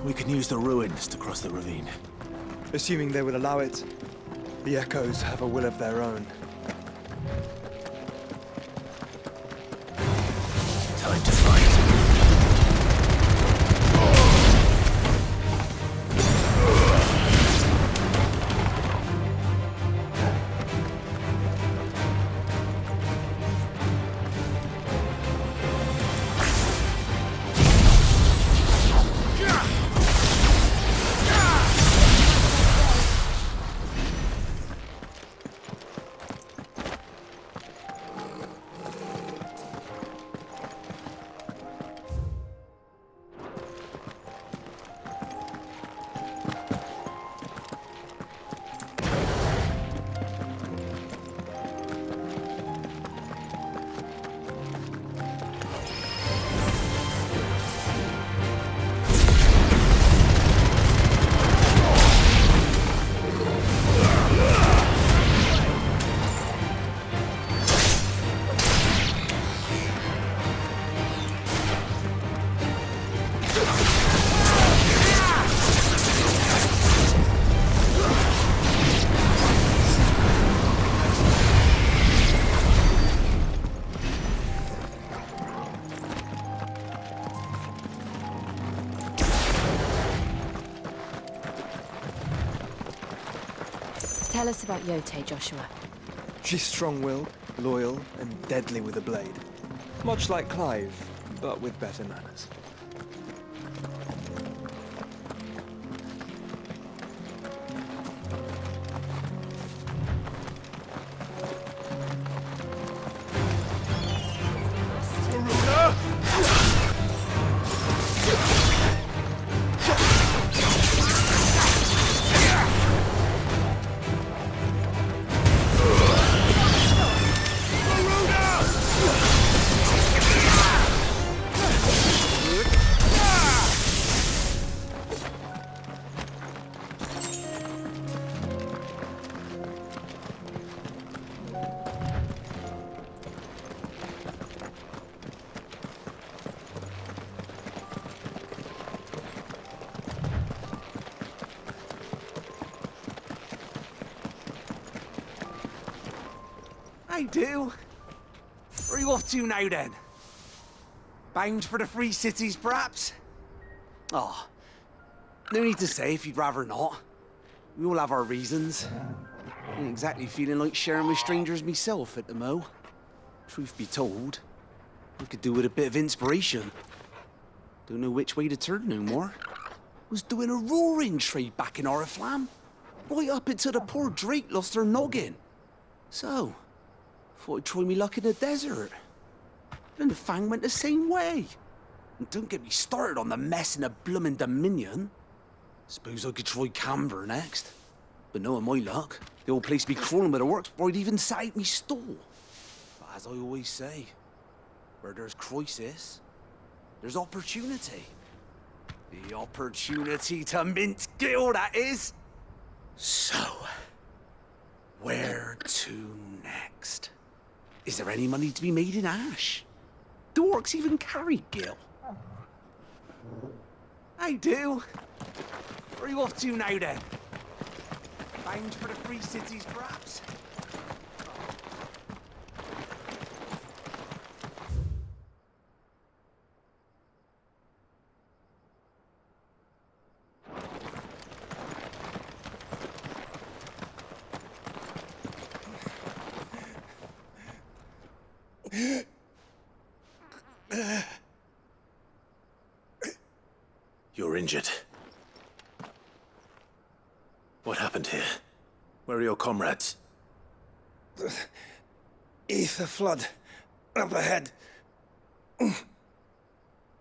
We can use the ruins to cross the ravine. Assuming they will allow it. The Echoes have a will of their own. Time to fight. Tell us about Yote, Joshua. She's strong-willed, loyal, and deadly with a blade. Much like Clive, but with better manners. I do. Where are you off to now, then? Bound for the Free Cities, perhaps? Oh, no need to say if you'd rather not. We all have our reasons. Ain't exactly feeling like sharing with strangers myself at the mo. Truth be told, I could do with a bit of inspiration. Don't know which way to turn no more. Was doing a roaring trade back in Oriflamme. Right up until the poor Drake lost her noggin. So, thought I'd try me luck in the desert. Then the Fang went the same way. And don't get me started on the mess in the bloomin' Dominion. Suppose I could try Canberra next. But knowing my luck, the old place be crawling with the works before I'd even set out me stall. But as I always say, where there's crisis, there's opportunity. The opportunity to mint Gil, that is. So, where to next? Is there any money to be made in Ash? Do orcs even carry Gil? I do. Where are you off to now, then? Bound for the Free Cities, perhaps? You're injured. What happened here? Where are your comrades? Ether flood. Up ahead.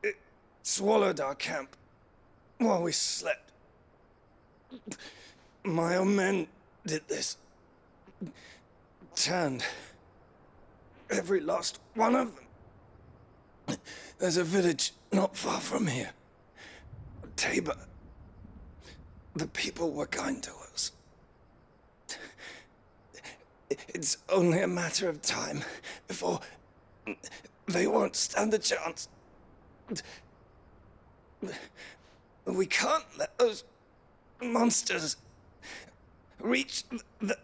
It swallowed our camp while we slept. My own men did this. Turned every last one of them. There's a village not far from here. Tabor. The people were kind to us. It's only a matter of time before they won't stand a chance. We can't let those monsters reach the...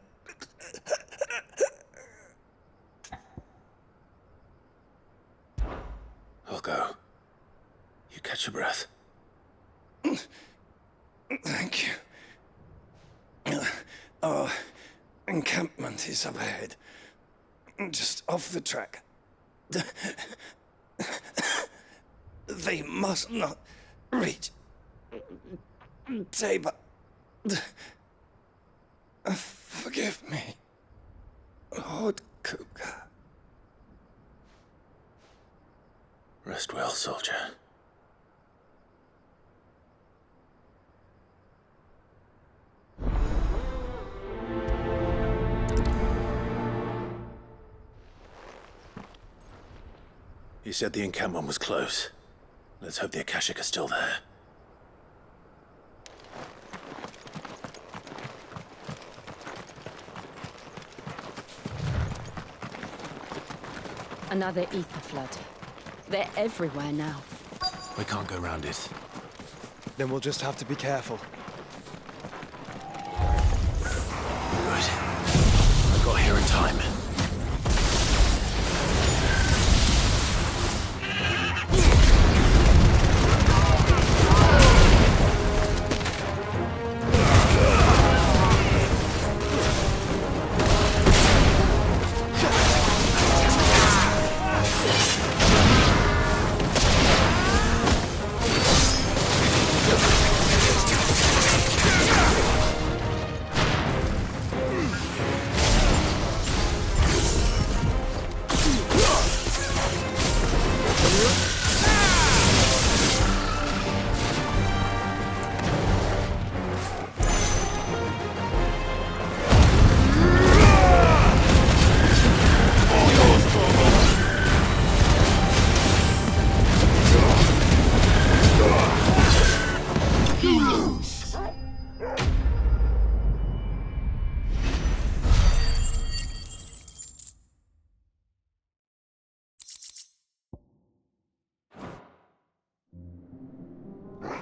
I'll go. You catch your breath. Thank you. Our encampment is up ahead. Just off the track. They must not reach Tabor. Forgive me, Lord Kupka. Rest well, soldier. You said the encampment was close. Let's hope the Akashic are still there. Another ether flood. They're everywhere now. We can't go round it. Then we'll just have to be careful. Good. I got here in time.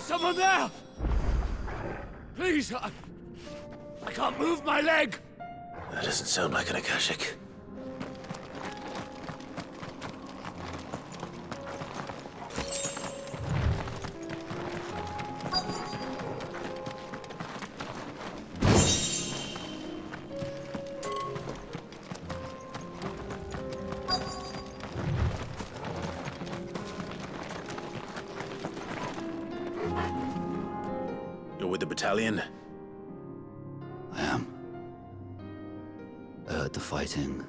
Someone there! Please, I can't move my leg! That doesn't sound like an Akashic. You're with the battalion? I am. I heard the fighting.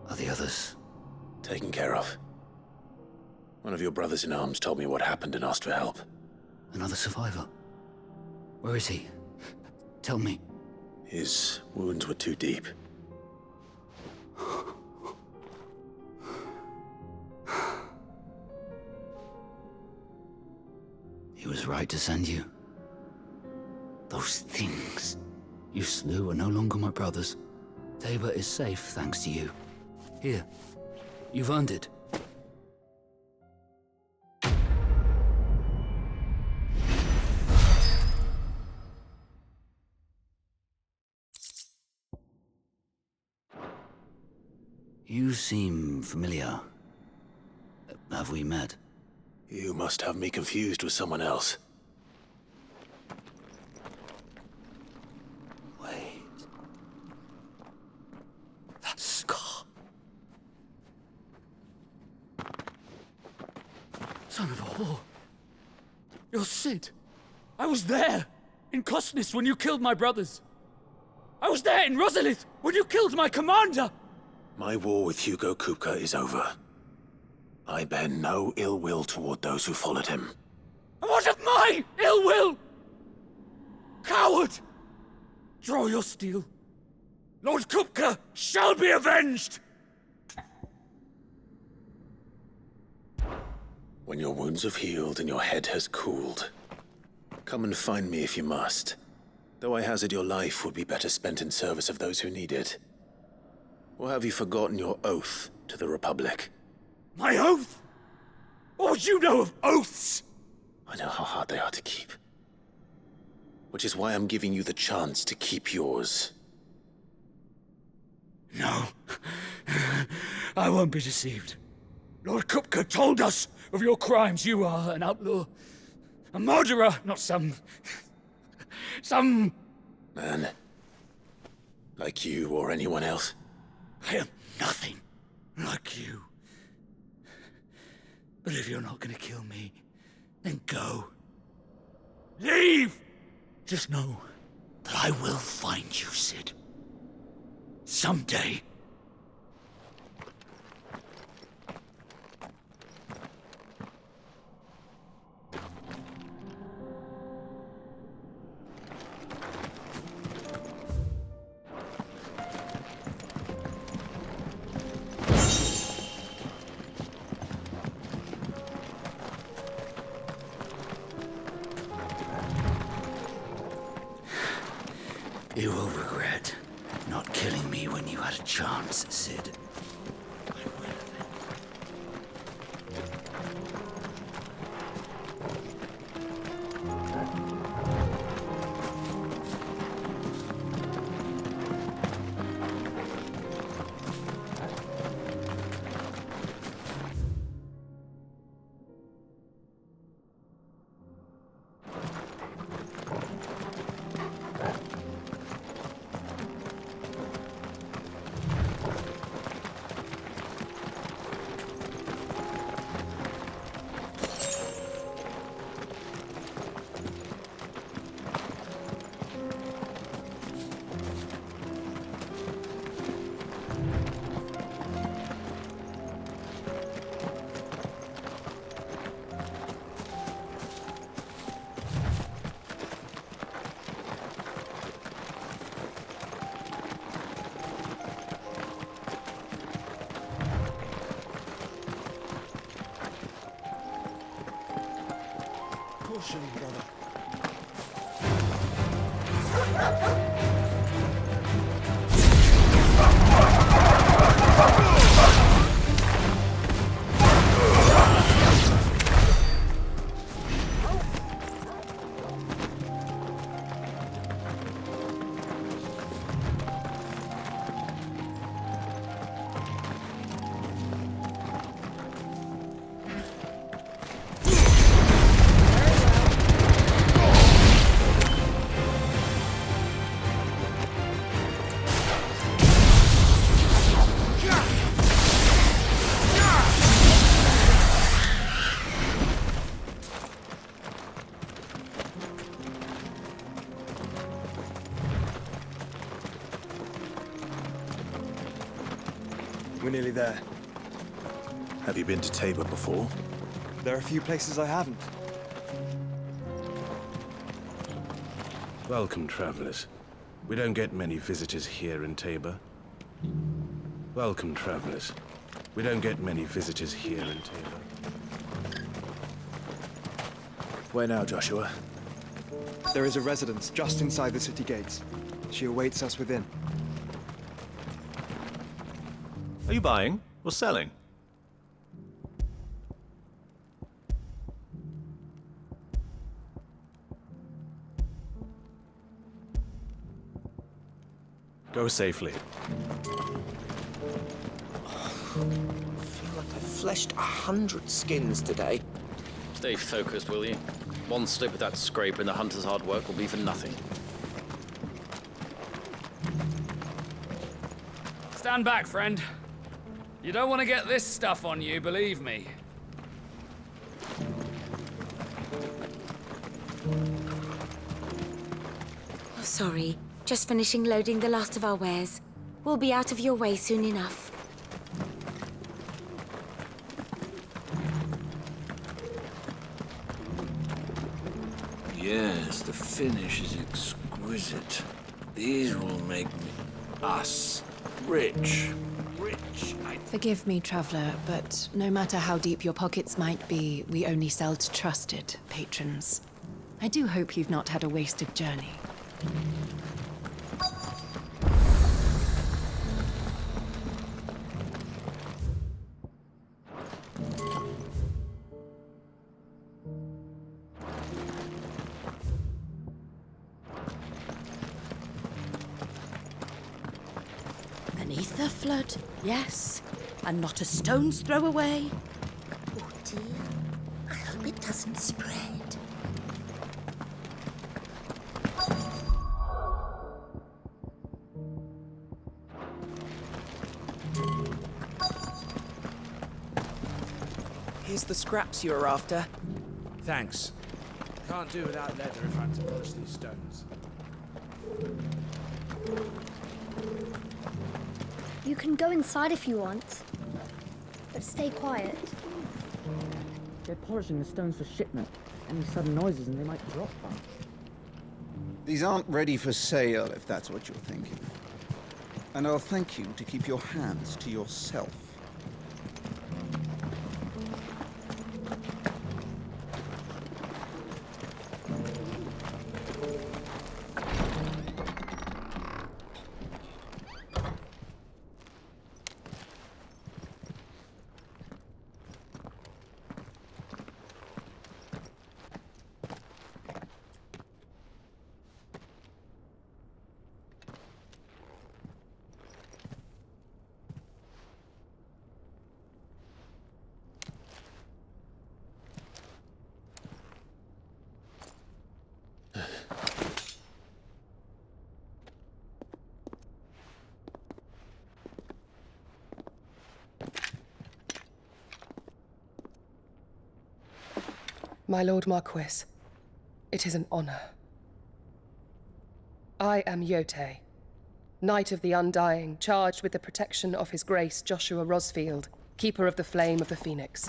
Are the others? Taken care of. One of your brothers in arms told me what happened and asked for help. Another survivor? Where is he? Tell me. His wounds were too deep. He was right to send you. Those things you slew are no longer my brothers. Tabor is safe thanks to you. Here, you've earned it. You seem familiar. Have we met? You must have me confused with someone else. Wait. That scar. Son of a whore. You're Sid. I was there, in Cosnis, when you killed my brothers. I was there in Rosalith, when you killed my commander! My war with Hugo Kupka is over. I bear no ill will toward those who followed him. And what of my ill will? Coward! Draw your steel. Lord Kupka shall be avenged! When your wounds have healed and your head has cooled, come and find me if you must. Though I hazard your life would be better spent in service of those who need it. Or have you forgotten your oath to the Republic? My oath? What would you know of oaths? I know how hard they are to keep. Which is why I'm giving you the chance to keep yours. No. I won't be deceived. Lord Kupka told us of your crimes. You are an outlaw. A murderer, not some Man. Like you or anyone else. I am nothing like you. But if you're not gonna kill me, then go. Leave! Just know that I will find you, Sid. Someday. You will regret not killing me when you had a chance, Sid. Caution, brother. We're nearly there. Have you been to Tabor before? There are a few places I haven't. Welcome, travelers. We don't get many visitors here in Tabor. Welcome, travelers. We don't get many visitors here in Tabor. Where now, Joshua? There is a residence just inside the city gates. She awaits us within. Are you buying or selling? Go safely. I feel like I've fleshed 100 skins today. Stay focused, will you? One slip of that scrape and the hunter's hard work will be for nothing. Stand back, friend. You don't want to get this stuff on you, believe me. Oh, sorry. Just finishing loading the last of our wares. We'll be out of your way soon enough. Yes, the finish is exquisite. These will make us rich. Forgive me, traveler, but no matter how deep your pockets might be, we only sell to trusted patrons. I do hope you've not had a wasted journey. Beneath the flood, yes. And not a stone's throw away. Oh dear. I hope it doesn't spread. Here's the scraps you were after. Thanks. Can't do without leather if I'm to polish these stones. You can go inside if you want, but stay quiet. They're polishing the stones for shipment. Any sudden noises and they might drop one. These aren't ready for sale, if that's what you're thinking. And I'll thank you to keep your hands to yourself. My Lord Marquis, it is an honor. I am Yotei, Knight of the Undying, charged with the protection of His Grace Joshua Rosfield, Keeper of the Flame of the Phoenix.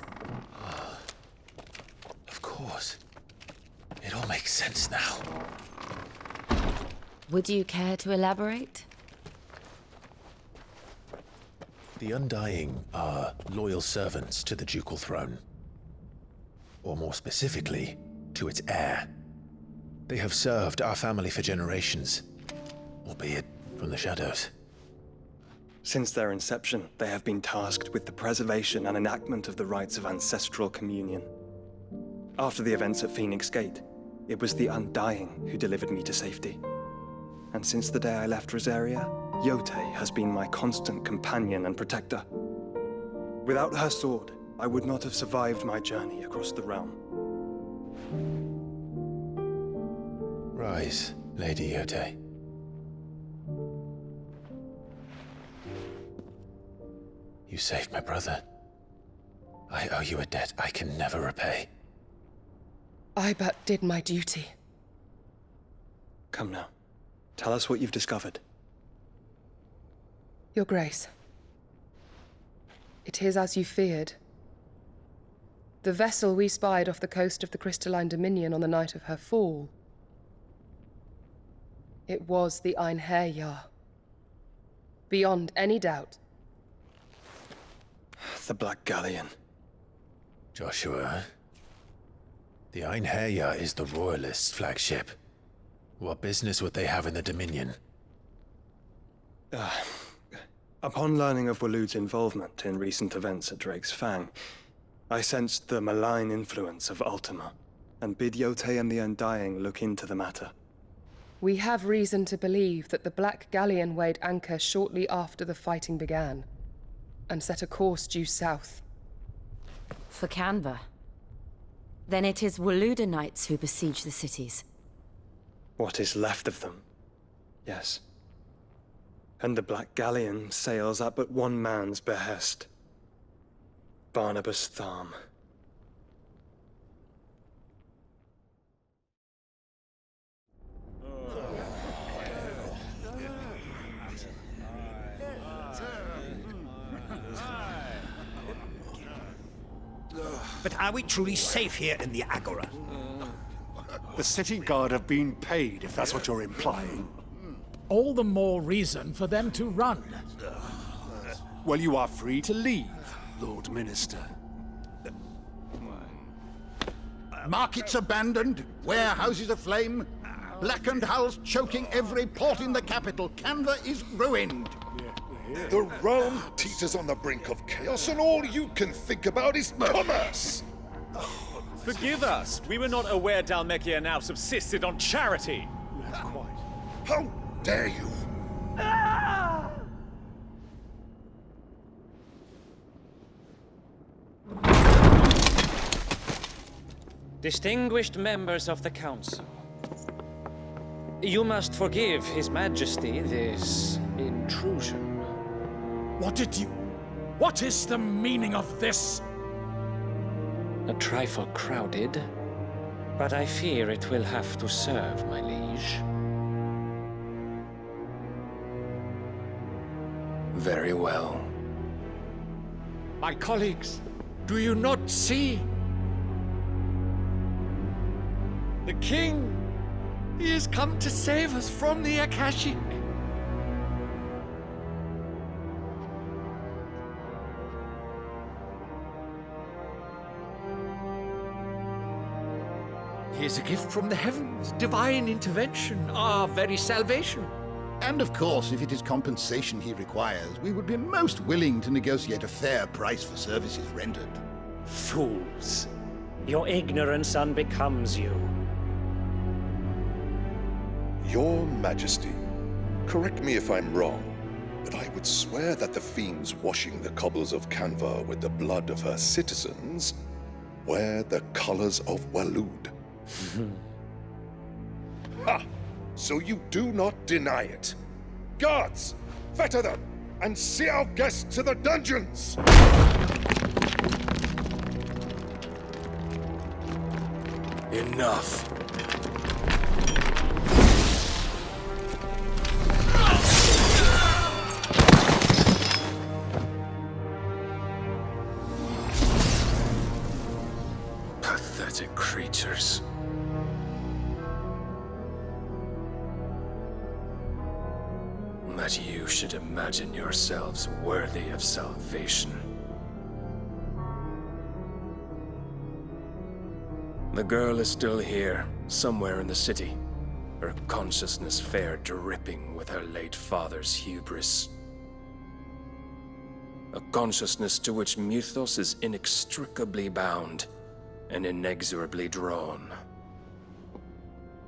Of course. It all makes sense now. Would you care to elaborate? The Undying are loyal servants to the ducal throne. Or more specifically, to its heir. They have served our family for generations, albeit from the shadows. Since their inception, they have been tasked with the preservation and enactment of the rites of ancestral communion. After the events at Phoenix Gate, it was the Undying who delivered me to safety. And since the day I left Rosaria, Yotei has been my constant companion and protector. Without her sword, I would not have survived my journey across the realm. Rise, Lady Yotei. You saved my brother. I owe you a debt I can never repay. I but did my duty. Come now. Tell us what you've discovered. Your Grace, It is as you feared. The vessel we spied off the coast of the Crystalline Dominion on the night of her fall. It was the Einherjar. Beyond any doubt. The Black Galleon. Joshua, the Einherjar is the Royalists' flagship. What business would they have in the Dominion? Upon learning of Waloed's involvement in recent events at Drake's Fang, I sensed the malign influence of Ultima, and bid Yotei and the Undying look into the matter. We have reason to believe that the Black Galleon weighed anchor shortly after the fighting began, and set a course due south. For Canva. Then it is Waloeda Knights who besiege the cities. What is left of them, yes. And the Black Galleon sails at but one man's behest. Barnabas Tharm. But are we truly safe here in the Agora? The city guard have been paid, if that's what you're implying. All the more reason for them to run. Well, you are free to leave, Lord Minister. Markets abandoned, warehouses aflame, blackened hulls choking every port in the capital. Canva is ruined. The realm teeters on the brink of chaos, and all you can think about is commerce! Forgive us. We were not aware Dhalmekia now subsisted on charity. How dare you! Distinguished members of the Council, you must forgive His Majesty this intrusion. What is the meaning of this? A trifle crowded, but I fear it will have to serve, my liege. Very well. My colleagues, do you not see? The King, he has come to save us from the Akashic. He is a gift from the heavens, divine intervention, our very salvation. And of course, if it is compensation he requires, we would be most willing to negotiate a fair price for services rendered. Fools. Your ignorance unbecomes you. Your Majesty, correct me if I'm wrong, but I would swear that the fiends washing the cobbles of Canva with the blood of her citizens wear the colors of Waloed. Ha! So you do not deny it. Guards, fetter them, and see our guests to the dungeons! Enough. Pathetic creatures. That you should imagine yourselves worthy of salvation. The girl is still here, somewhere in the city, her consciousness fair dripping with her late father's hubris. A consciousness to which Mythos is inextricably bound and inexorably drawn.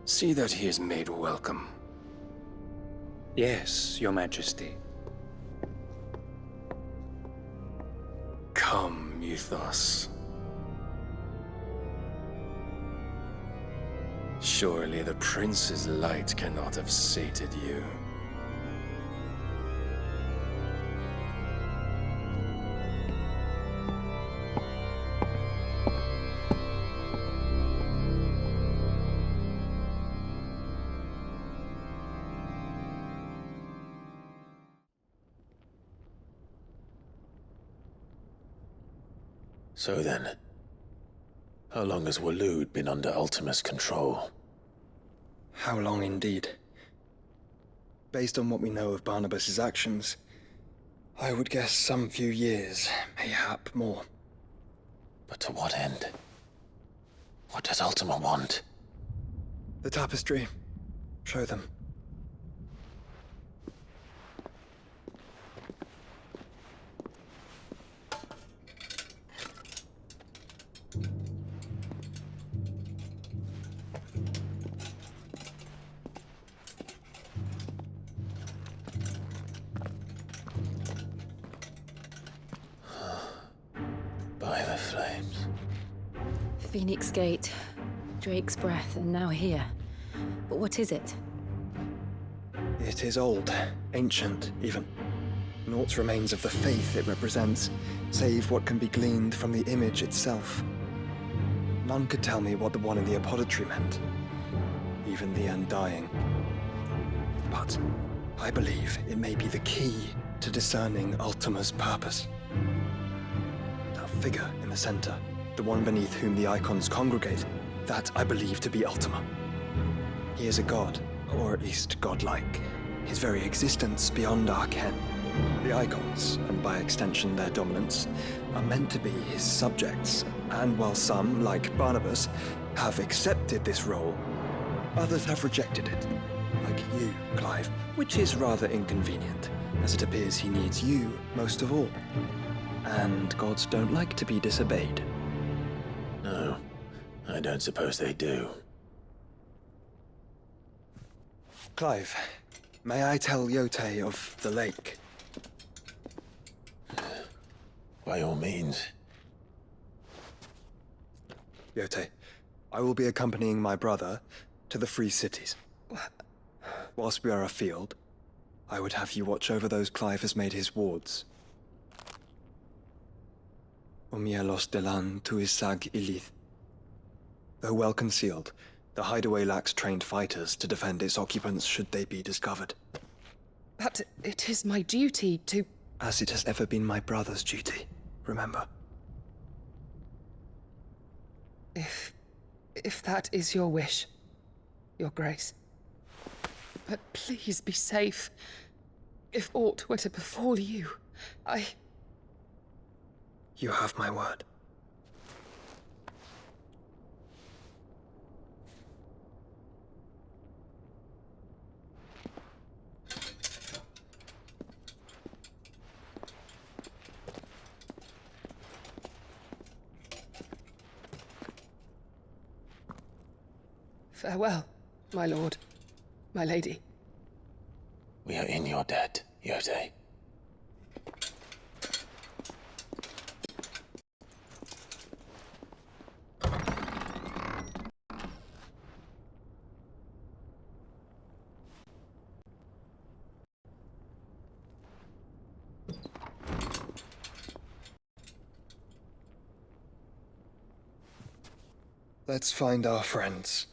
See that he is made welcome. Yes, Your Majesty. Come, Mythos. Surely the Prince's light cannot have sated you. So then, how long has Waloed been under Ultima's control? How long indeed? Based on what we know of Barnabas's actions, I would guess some few years, mayhap more. But to what end? What does Ultima want? The tapestry. Show them. By the flames. Phoenix Gate, Drake's Breath, and now here. But what is it? It is old, ancient, even. Naught remains of the faith it represents, save what can be gleaned from the image itself. None could tell me what the one in the apothecary meant, even the Undying. But I believe it may be the key to discerning Ultima's purpose. That figure in the center, the one beneath whom the icons congregate, that I believe to be Ultima. He is a god, or at least godlike. His very existence beyond our ken. The icons, and by extension their dominance, are meant to be his subjects, and while some, like Barnabas, have accepted this role, others have rejected it. Like you, Clive, which is rather inconvenient, as it appears he needs you most of all. And gods don't like to be disobeyed. No, I don't suppose they do. Clive, may I tell Yote of the lake? By all means. Yote, I will be accompanying my brother to the Free Cities. Whilst we are afield, I would have you watch over those Clive has made his wards. Omielos delan tuisag ilith. Though well concealed, the hideaway lacks trained fighters to defend its occupants should they be discovered. But it is my duty to... As it has ever been my brother's duty, remember. If that is your wish, Your Grace. But please be safe. If aught were to befall you, You have my word. Farewell, my lord, my lady. We are in your debt, Yote. Let's find our friends.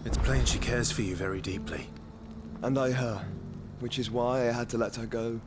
It's plain she cares for you very deeply. And I her, which is why I had to let her go.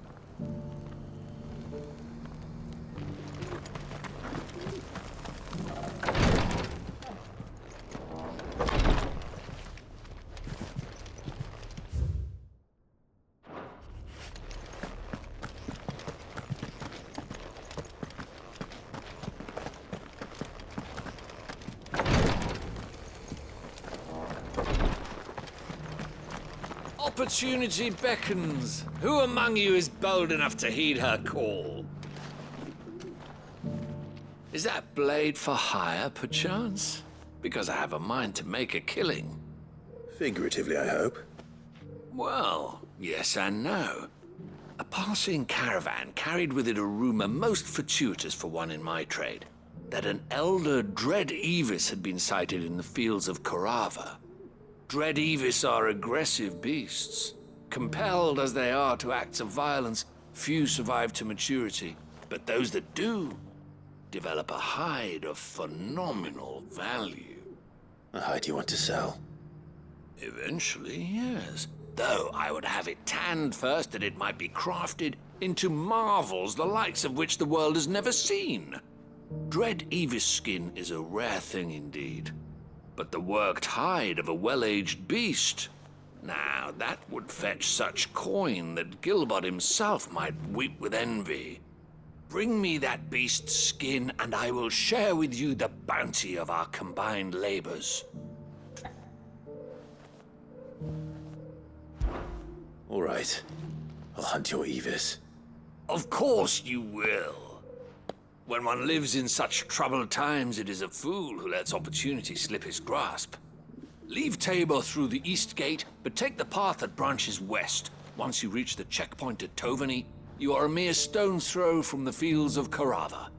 Opportunity beckons. Who among you is bold enough to heed her call? Is that blade for hire, perchance? Because I have a mind to make a killing. Figuratively, I hope. Well, yes and no. A passing caravan carried with it a rumor most fortuitous for one in my trade, that an elder Dread Evis had been sighted in the fields of Korava. Dread Evis are aggressive beasts. Compelled as they are to acts of violence, few survive to maturity. But those that do develop a hide of phenomenal value. A hide you want to sell? Eventually, yes. Though I would have it tanned first that it might be crafted into marvels the likes of which the world has never seen. Dread Evis skin is a rare thing indeed. But the worked hide of a well-aged beast, now that would fetch such coin that Gilbert himself might weep with envy. Bring me that beast's skin, and I will share with you the bounty of our combined labors. All right. I'll hunt your Evis. Of course you will. When one lives in such troubled times, it is a fool who lets opportunity slip his grasp. Leave Tabor through the east gate, but take the path that branches west. Once you reach the checkpoint at Tovani, you are a mere stone's throw from the fields of Carava.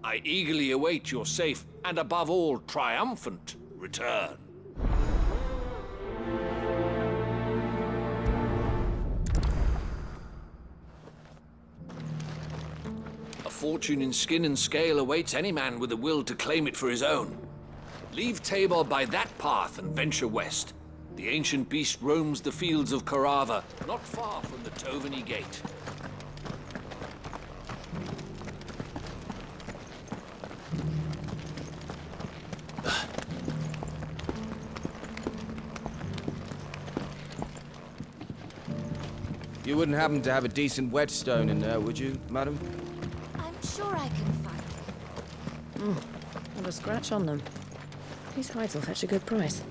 I eagerly await your safe, and above all, triumphant return. A fortune in skin and scale awaits any man with the will to claim it for his own. Leave Tabor by that path and venture west. The ancient beast roams the fields of Carava, not far from the Tovani gate. You wouldn't happen to have a decent whetstone in there, would you, madam? I'm sure I can find it. Not a scratch on them. These hides will fetch a good price.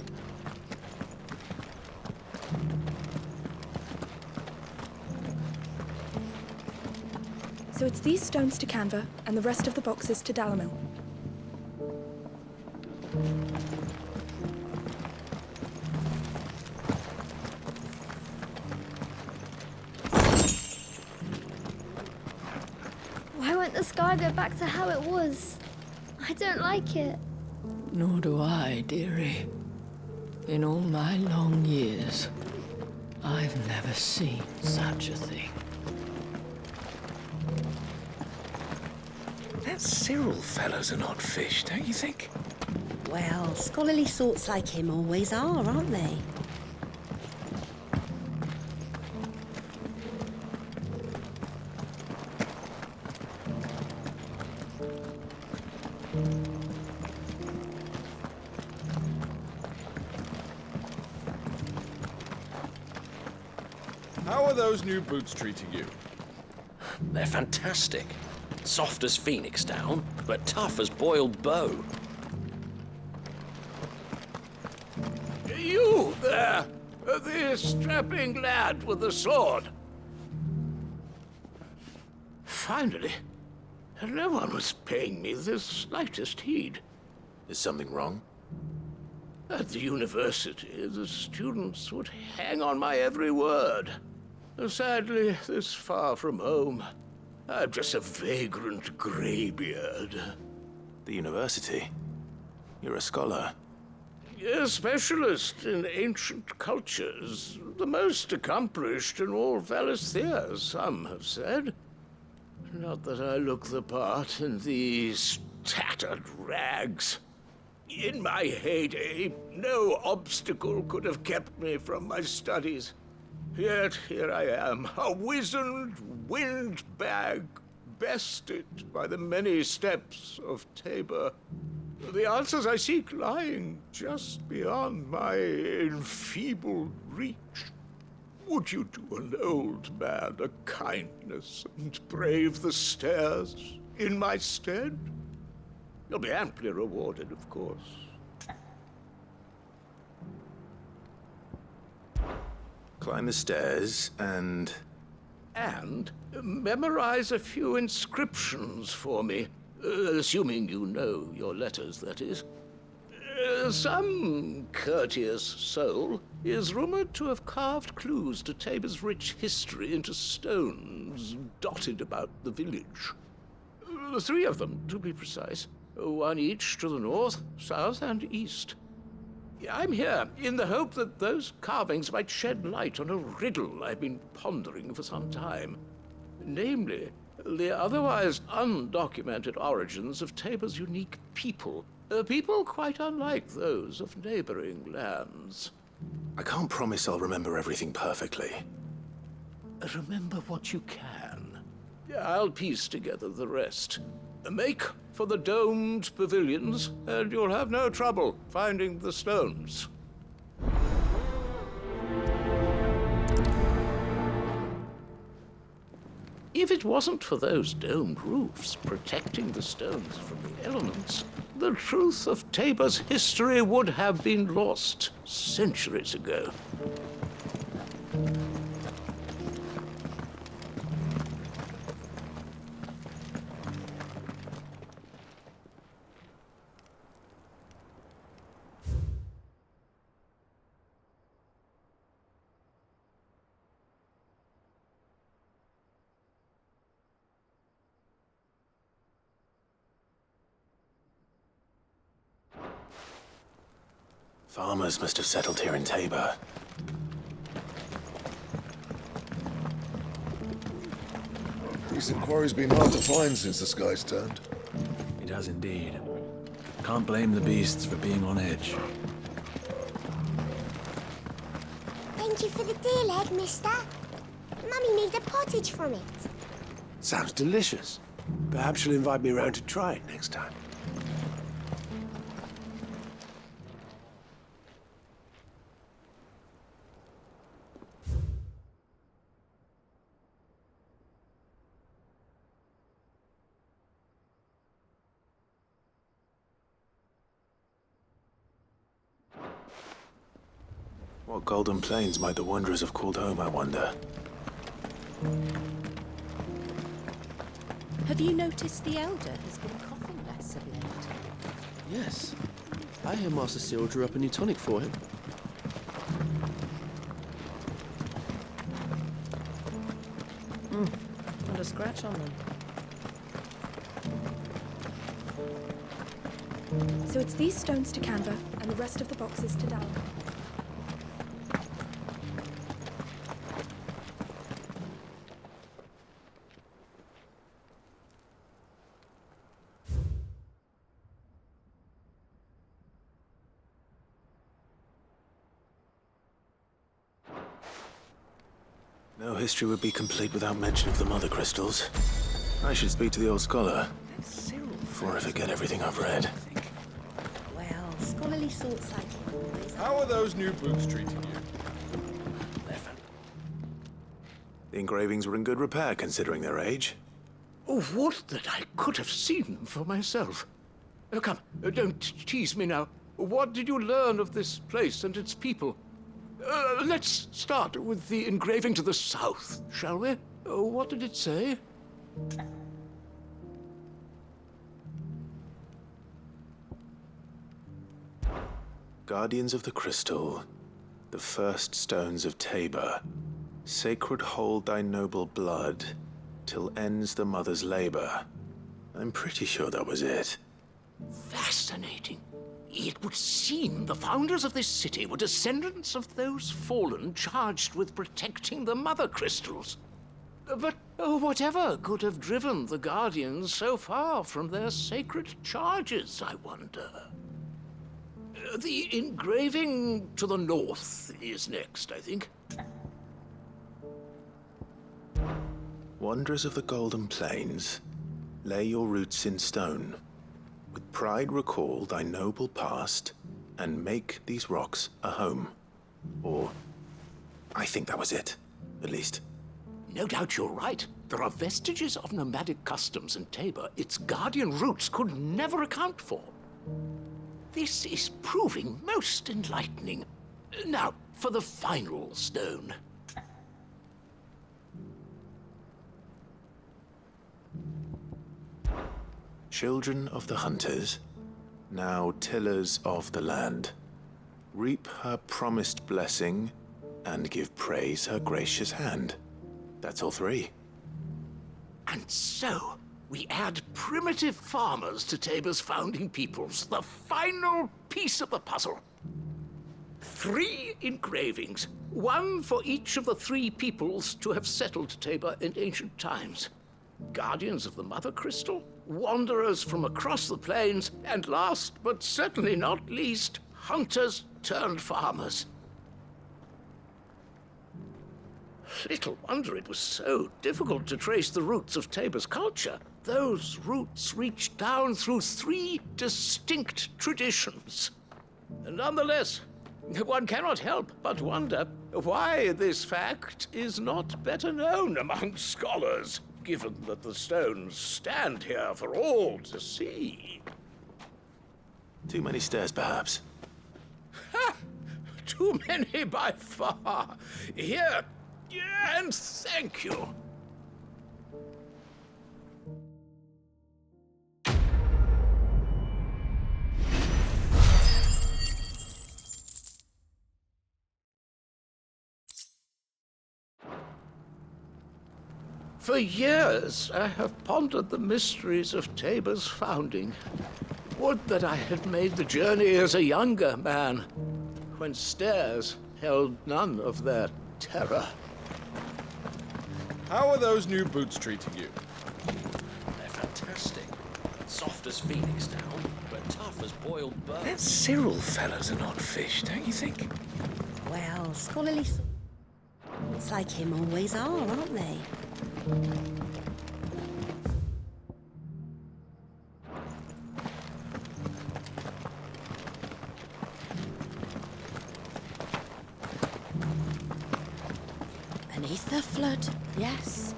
So it's these stones to Canva, and the rest of the boxes to Dalamil. Why won't the sky go back to how it was? I don't like it. Nor do I, dearie. In all my long years, I've never seen such a thing. That Cyril fellow's an odd fish, don't you think? Well, scholarly sorts like him always are, aren't they? How are those new boots treating you? They're fantastic. Soft as phoenix down, but tough as boiled bow. You there! The strapping lad with the sword. Finally, no one was paying me the slightest heed. Is something wrong? At the university, the students would hang on my every word. Sadly, this far from home, I'm just a vagrant greybeard. The university? You're a scholar. A specialist in ancient cultures. The most accomplished in all Valisthea, some have said. Not that I look the part in these tattered rags. In my heyday, no obstacle could have kept me from my studies. Yet here I am, a wizened windbag, bested by the many steps of Tabor. The answers I seek lying just beyond my enfeebled reach. Would you do an old man a kindness and brave the stairs in my stead? You'll be amply rewarded, of course. Climb the stairs and... And memorize a few inscriptions for me. Assuming you know your letters, that is. Some courteous soul is rumored to have carved clues to Tabor's rich history into stones dotted about the village. 3 of them, to be precise. 1 each to the north, south, and east. I'm here in the hope that those carvings might shed light on a riddle I've been pondering for some time. Namely, the otherwise undocumented origins of Tabor's unique people. People quite unlike those of neighboring lands. I can't promise I'll remember everything perfectly. Remember what you can. I'll piece together the rest. Make for the domed pavilions, and you'll have no trouble finding the stones. If it wasn't for those domed roofs protecting the stones from the elements, the truth of Tabor's history would have been lost centuries ago. Farmers must have settled here in Tabor. Recent quarry's been hard to find since the skies turned. It has indeed. Can't blame the beasts for being on edge. Thank you for the deal, Ed, mister. Mummy made a pottage from it. Sounds delicious. Perhaps she'll invite me around to try it next time. What golden plains might the wanderers have called home, I wonder? Have you noticed the Elder has been coughing less of late? Yes. I hear Master Cyril drew up a new tonic for him. Not a scratch on them. So it's these stones to Canva, and the rest of the boxes to Dal. No history would be complete without mention of the Mother Crystals. I should speak to the old scholar before I forget everything I've read. Well, scholarly sorts like him always. How are those new boots treating you? The engravings were in good repair considering their age. Oh, would that I could have seen them for myself. Come, don't tease me now. What did you learn of this place and its people? Let's start with the engraving to the south, shall we? What did it say? Guardians of the Crystal, the first stones of Tabor, sacred hold thy noble blood, till ends the mother's labor. I'm pretty sure that was it. Fascinating. It would seem the founders of this city were descendants of those fallen charged with protecting the Mother Crystals. But whatever could have driven the Guardians so far from their sacred charges, I wonder? The engraving to the north is next, I think. Wanderers of the Golden Plains, lay your roots in stone. With pride recall thy noble past, and make these rocks a home. Or, I think that was it, at least. No doubt you're right. There are vestiges of nomadic customs in Tabor its guardian roots could never account for. This is proving most enlightening. Now, for the final stone. Children of the hunters, now tillers of the land, reap her promised blessing and give praise her gracious hand. That's all three. And so, we add primitive farmers to Tabor's founding peoples, the final piece of the puzzle. 3 engravings, one for each of the 3 peoples to have settled Tabor in ancient times. Guardians of the Mother Crystal, wanderers from across the plains, and last but certainly not least, hunters turned farmers. Little wonder it was so difficult to trace the roots of Tabor's culture. Those roots reached down through 3 distinct traditions. Nonetheless, one cannot help but wonder why this fact is not better known among scholars, given that the stones stand here for all to see. Too many stairs, perhaps. Ha! Too many by far. Here, and thank you. For years, I have pondered the mysteries of Tabor's founding. Would that I had made the journey as a younger man, when stairs held none of their terror. How are those new boots treating you? They're fantastic. Soft as phoenix down, but tough as boiled bird. That Cyril fellow's an odd fish, don't you think? Well, scholarly... It's like him always are, aren't they? An ether flood, yes.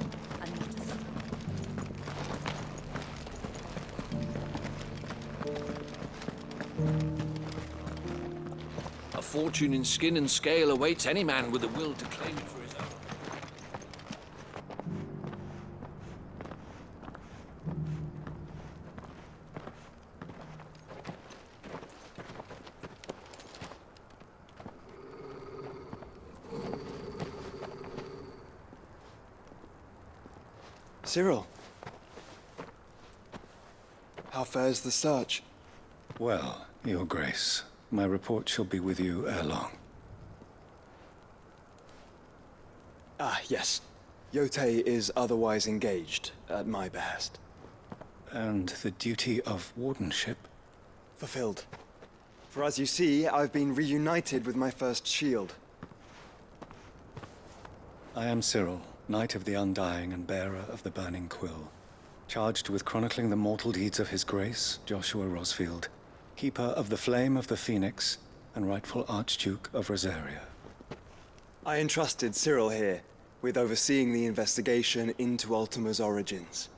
A fortune in skin and scale awaits any man with the will to claim it for his own. Cyril. How fares the search? Well, Your Grace, my report shall be with you ere long. Ah, yes. Yotei is otherwise engaged, at my behest. And the duty of wardenship? Fulfilled. For as you see, I've been reunited with my first shield. I am Cyril, Knight of the Undying and bearer of the Burning Quill, charged with chronicling the mortal deeds of His Grace, Joshua Rosfield, Keeper of the Flame of the Phoenix, and rightful Archduke of Rosaria. I entrusted Cyril here with overseeing the investigation into Ultima's origins.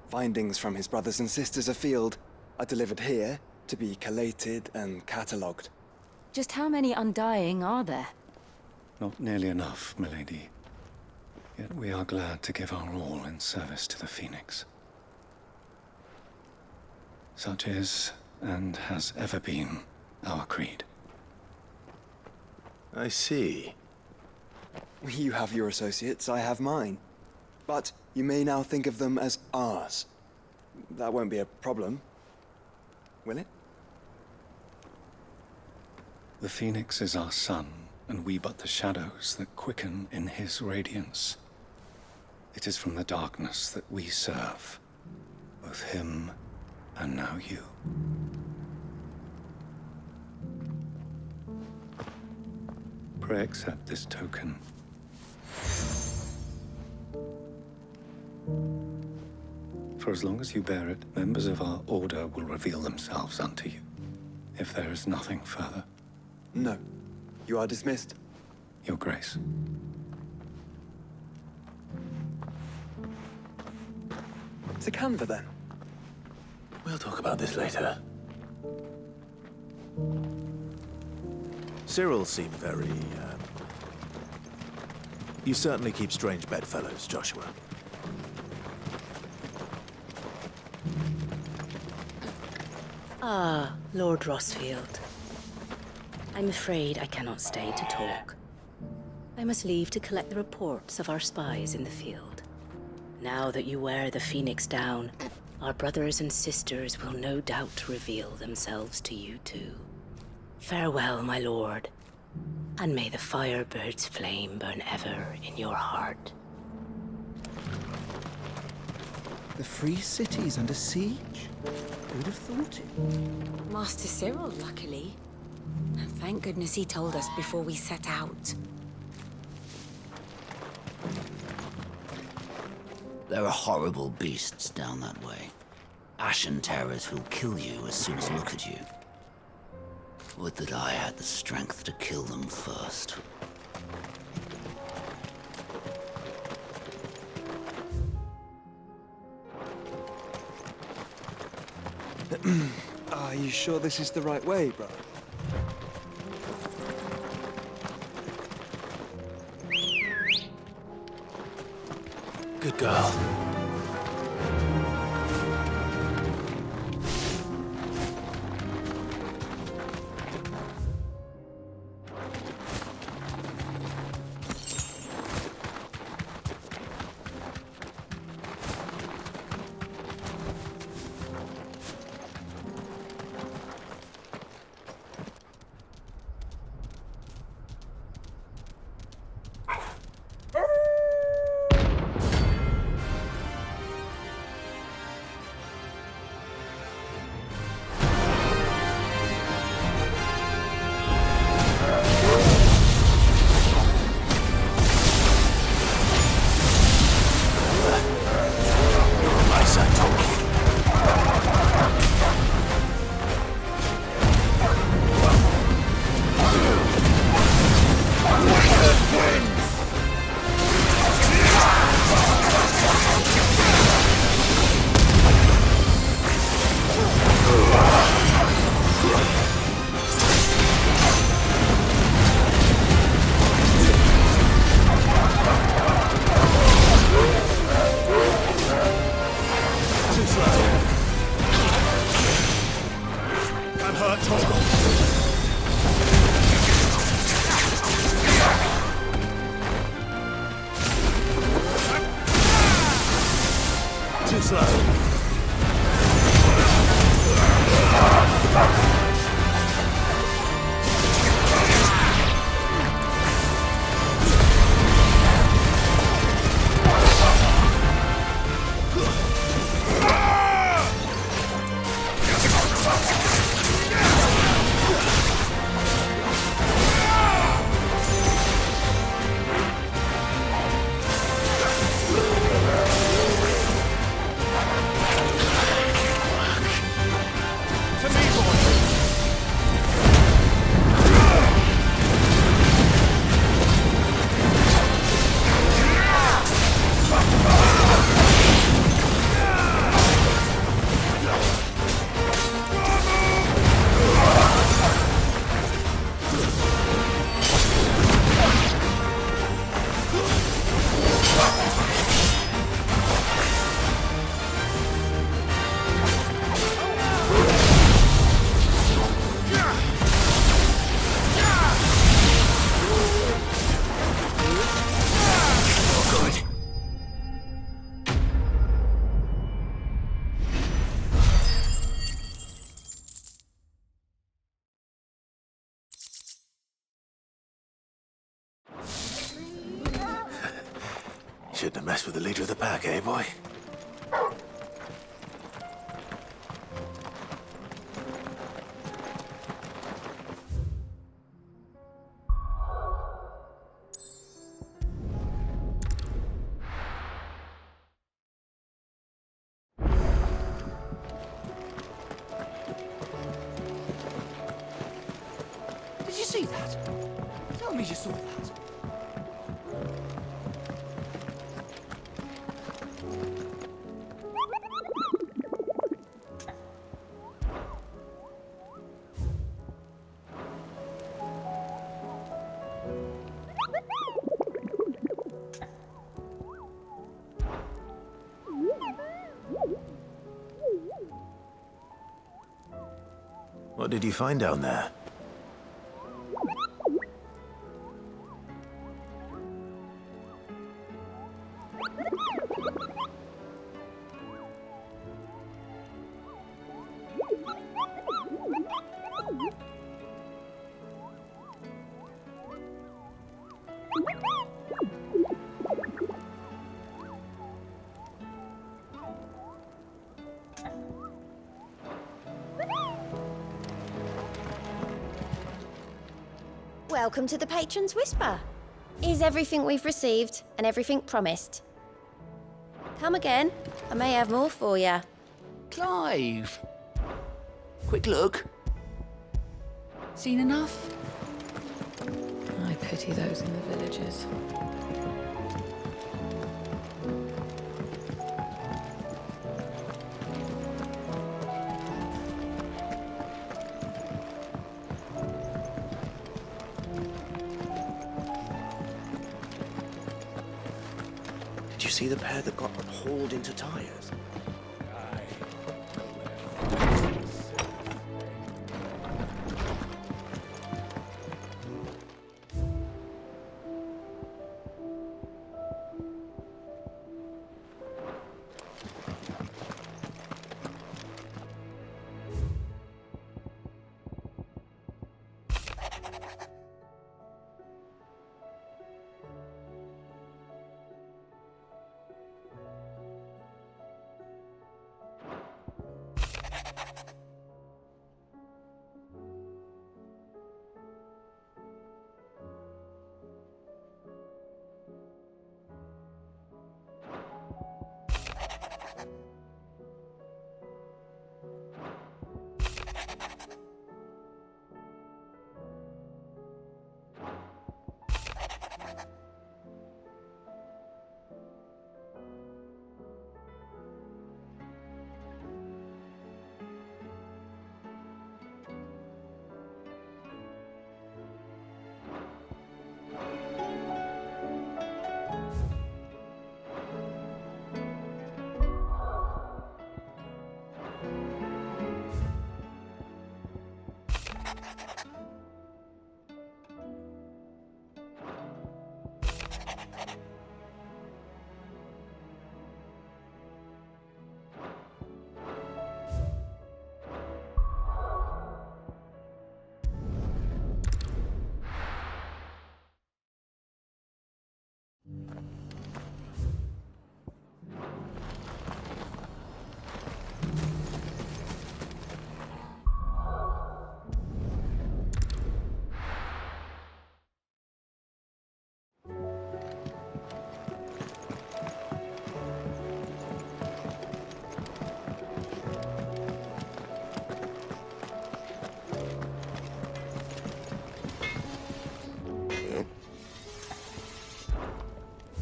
Findings from his brothers and sisters afield are delivered here to be collated and catalogued. Just how many Undying are there? Not nearly enough, milady. Yet we are glad to give our all in service to the Phoenix. Such is, and has ever been, our creed. I see. You have your associates, I have mine. But you may now think of them as ours. That won't be a problem, will it? The Phoenix is our sun, and we but the shadows that quicken in his radiance. It is from the darkness that we serve, both him and now you. Pray accept this token. For as long as you bear it, members of our order will reveal themselves unto you. If there is nothing further. No. You are dismissed. Your Grace. To Canva, then. We'll talk about this later. Cyril seemed very, You certainly keep strange bedfellows, Joshua. Ah, Lord Rosfield. I'm afraid I cannot stay to talk. I must leave to collect the reports of our spies in the field. Now that you wear the Phoenix down, our brothers and sisters will no doubt reveal themselves to you too. Farewell, my lord, And may the Firebird's flame burn ever in your heart. The Free City's under siege? Who'd have thought it? Master Cyril, luckily. And thank goodness he told us before we set out. There are horrible beasts down that way. Ashen terrors who'll kill you as soon as look at you. Would that I had the strength to kill them first. Are you sure this is the right way, brother? Good girl. Shouldn't have messed with the leader of the pack, eh, boy? Did you see that? Tell me you saw that. What did you find down there? Welcome to the Patron's Whisper. Is everything we've received and everything promised? Come again. I may have more for you. Clive! Quick look. Seen enough? I pity those in the villages. Did you see the pair that got hauled into tires?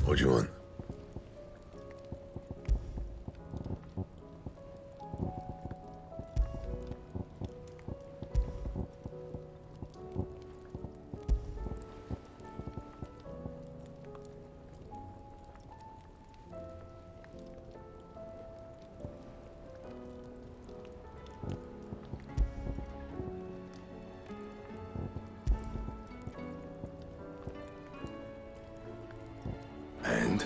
What do you want? And?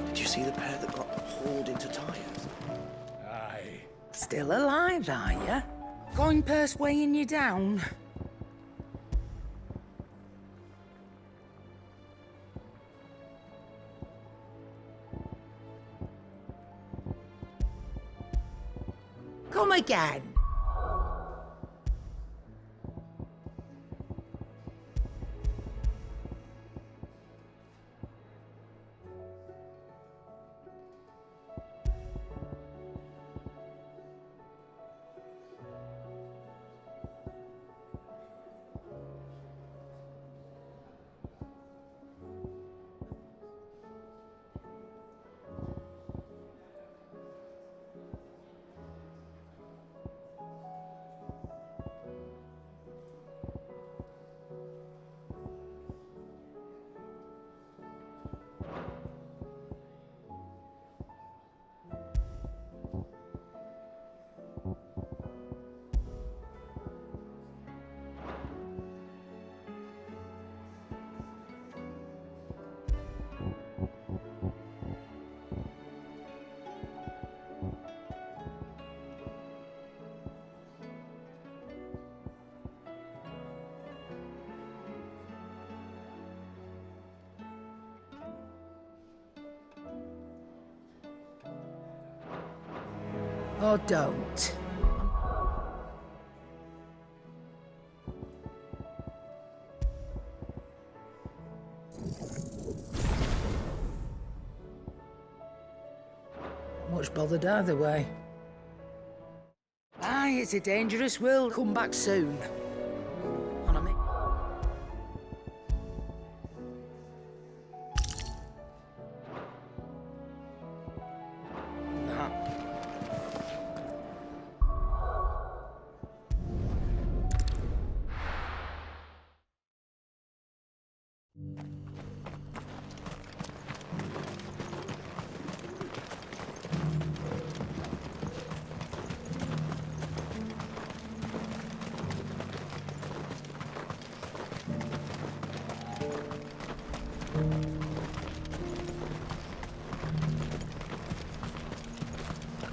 Did you see the pair that got hauled into tires? Aye. Still alive, are you? Going purse weighing you down? Come again. Or don't. Much bothered either way. Aye, it's a dangerous world. Come back soon. On a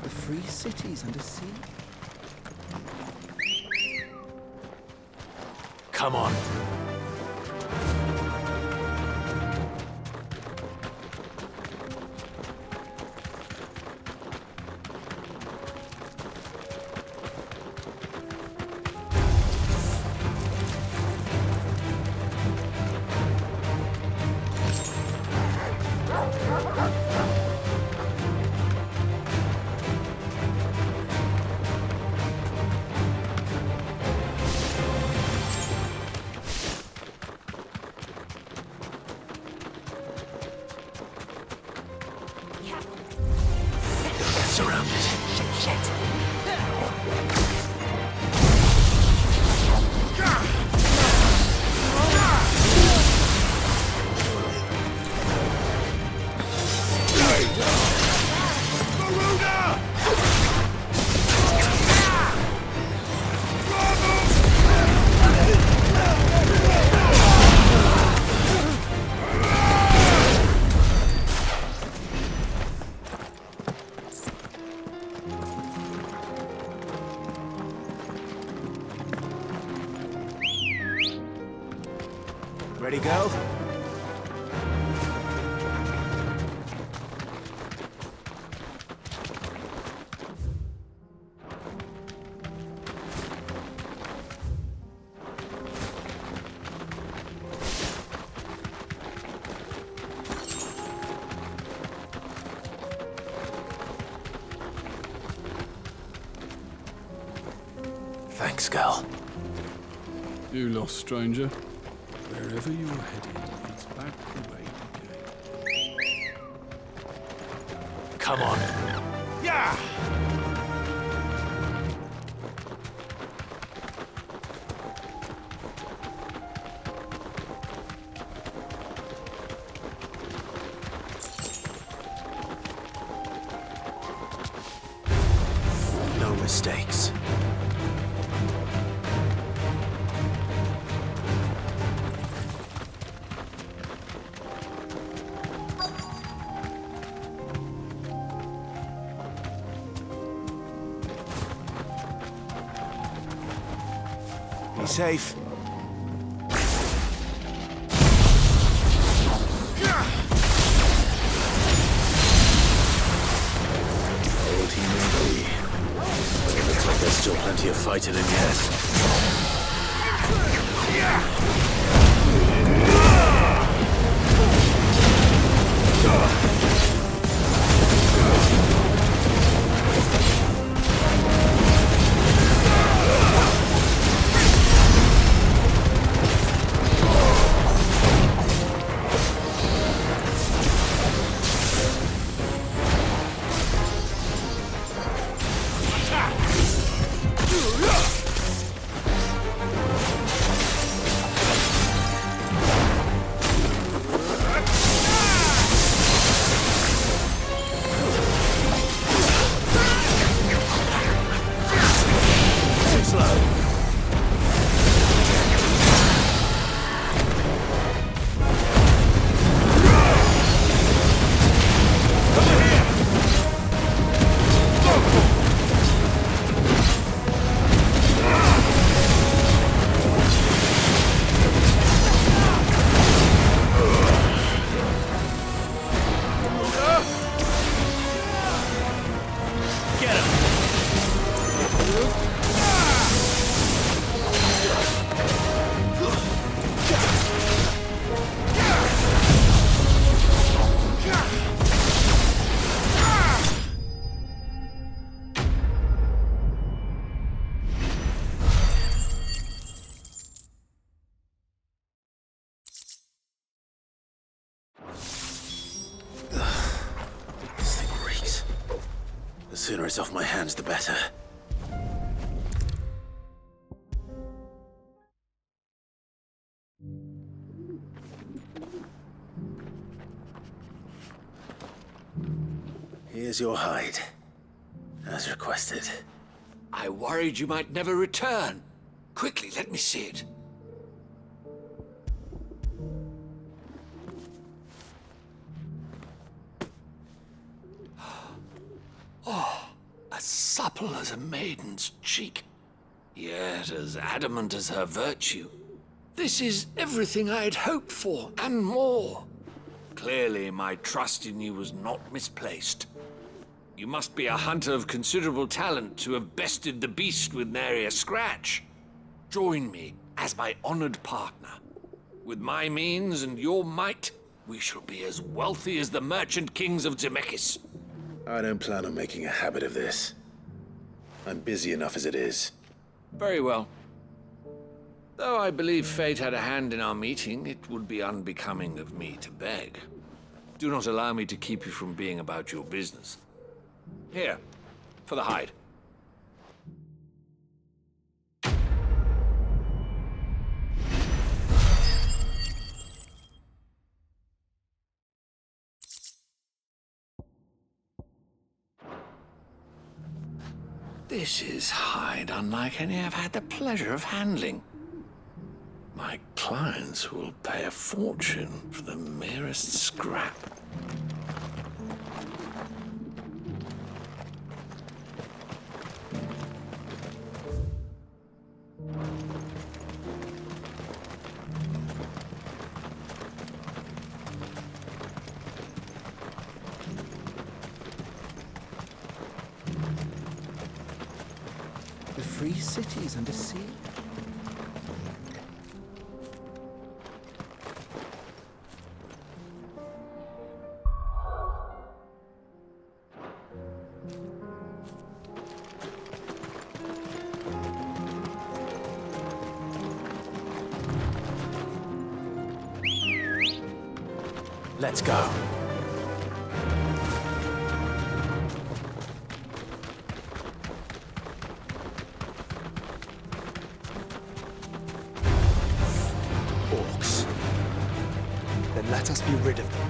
The free cities under siege. Come on. Surrounded. Shit. Ready, go? Thanks, Gal. You lost, stranger. Wherever you're headed, it's back the way you came. Come on. Yeah! No mistakes. Be safe. Old he may be. Looks like there's still plenty of fight in him yet. The sooner it's off my hands, the better. Here's your hide, as requested. I worried you might never return. Quickly, let me see it. Oh, as supple as a maiden's cheek, yet as adamant as her virtue. This is everything I had hoped for, and more. Clearly, my trust in you was not misplaced. You must be a hunter of considerable talent to have bested the beast with nary a scratch. Join me as my honored partner. With my means and your might, we shall be as wealthy as the merchant kings of Zemeckis. I don't plan on making a habit of this. I'm busy enough as it is. Very well. Though I believe fate had a hand in our meeting, it would be unbecoming of me to beg. Do not allow me to keep you from being about your business. Here, for the hide. This is hide unlike any I've had the pleasure of handling. My clients will pay a fortune for the merest scrap. The free cities under siege. Let's go. Orcs. Then let us be rid of them.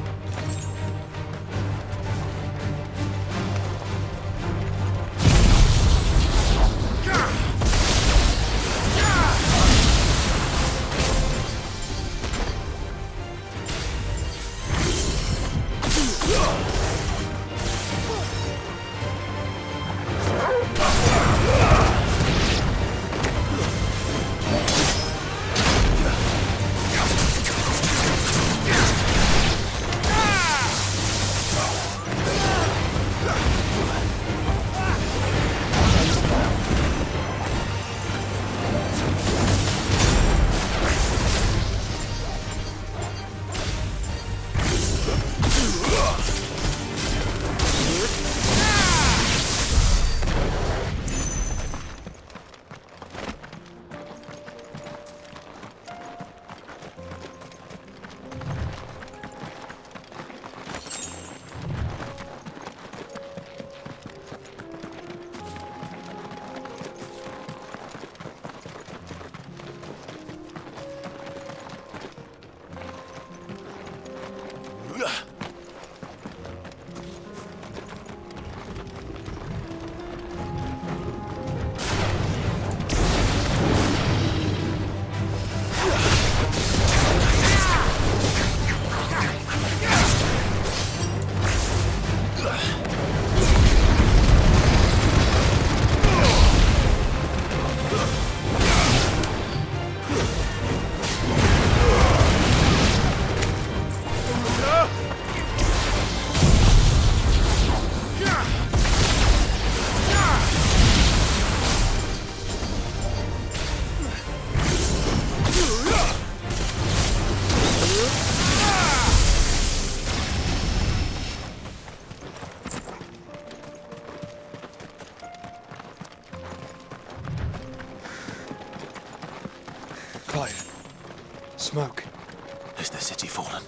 Clive. Smoke. Is the city fallen?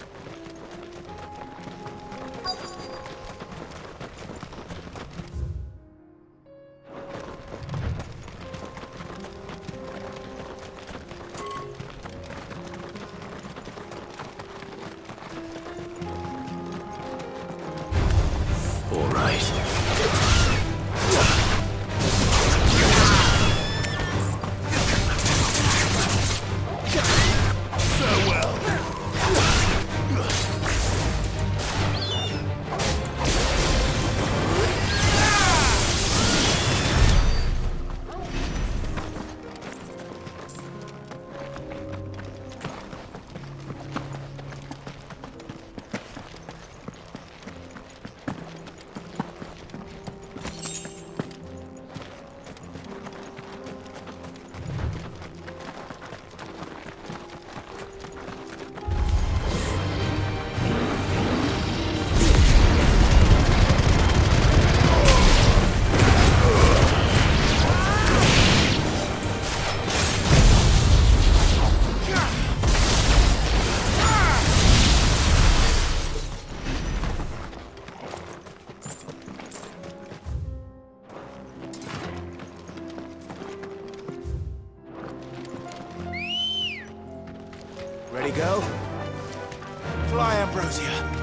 we go. Fly, Ambrosia.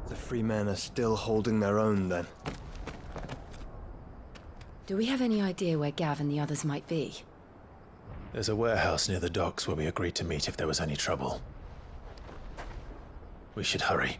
The free men are still holding their own, then. Do we have any idea where Gav and the others might be? There's a warehouse near the docks where we agreed to meet if there was any trouble. We should hurry.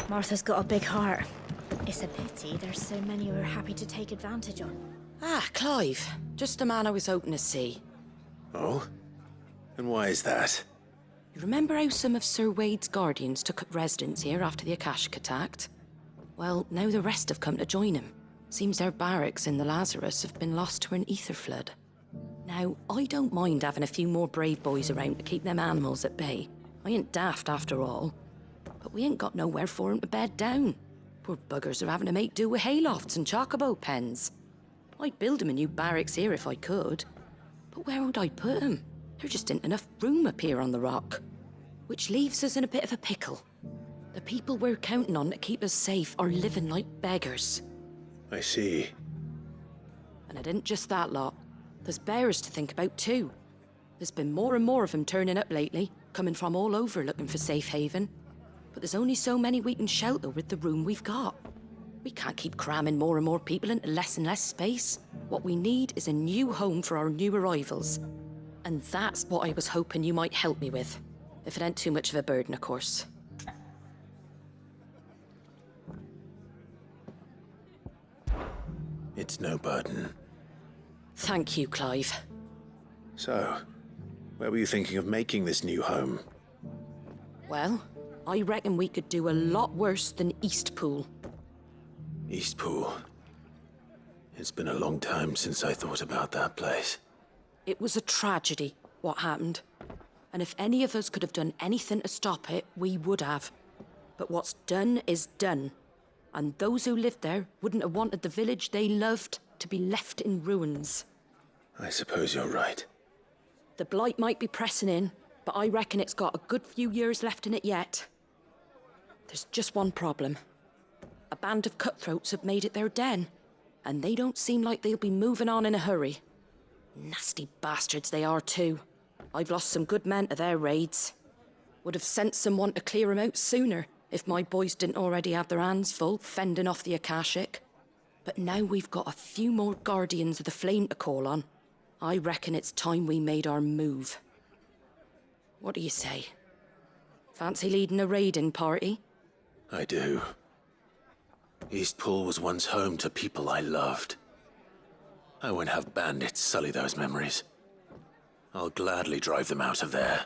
Martha's got a big heart. It's a pity there's so many who are happy to take advantage of. Ah, Clive. Just the man I was hoping to see. Oh? And why is that? You remember how some of Sir Wade's guardians took up residence here after the Akashic attacked? Well, now the rest have come to join him. Seems their barracks in the Lazarus have been lost to an ether flood. Now, I don't mind having a few more brave boys around to keep them animals at bay. I ain't daft after all. But we ain't got nowhere for 'em to bed down. Poor buggers are having to make do with haylofts and chocobo pens. I'd build 'em a new barracks here if I could. But where would I put 'em? There just ain't enough room up here on the rock. Which leaves us in a bit of a pickle. The people we're counting on to keep us safe are living like beggars. I see. And it ain't just that lot. There's bears to think about too. There's been more and more of 'em turning up lately, coming from all over looking for safe haven. But there's only so many we can shelter with the room we've got. We can't keep cramming more and more people into less and less space. What we need is a new home for our new arrivals. And that's what I was hoping you might help me with. If it ain't too much of a burden, of course. It's no burden. Thank you, Clive. So, where were you thinking of making this new home? Well, I reckon we could do a lot worse than Eastpool. Eastpool. It's been a long time since I thought about that place. It was a tragedy, what happened. And if any of us could have done anything to stop it, we would have. But what's done is done. And those who lived there wouldn't have wanted the village they loved to be left in ruins. I suppose you're right. The blight might be pressing in, but I reckon it's got a good few years left in it yet. There's just one problem. A band of cutthroats have made it their den, and they don't seem like they'll be moving on in a hurry. Nasty bastards they are too. I've lost some good men to their raids. Would have sent someone to clear 'em out sooner if my boys didn't already have their hands full fending off the Akashic. But now we've got a few more guardians of the flame to call on. I reckon it's time we made our move. What do you say? Fancy leading a raiding party? I do. Eastpool was once home to people I loved. I won't have bandits sully those memories. I'll gladly drive them out of there.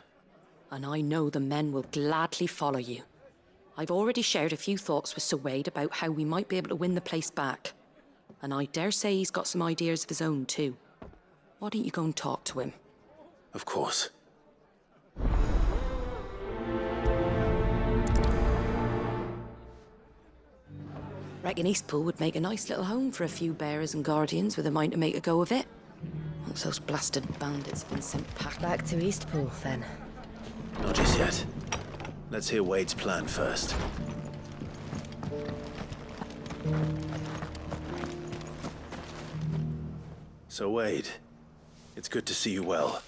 And I know the men will gladly follow you. I've already shared a few thoughts with Sir Wade about how we might be able to win the place back. And I dare say he's got some ideas of his own too. Why don't you go and talk to him? Of course. Reckon Eastpool would make a nice little home for a few bearers and guardians with a mind to make a go of it. Thinks those blasted bandits have been sent packing. Back to Eastpool, then. Not just yet. Let's hear Wade's plan first. So, Wade, it's good to see you well.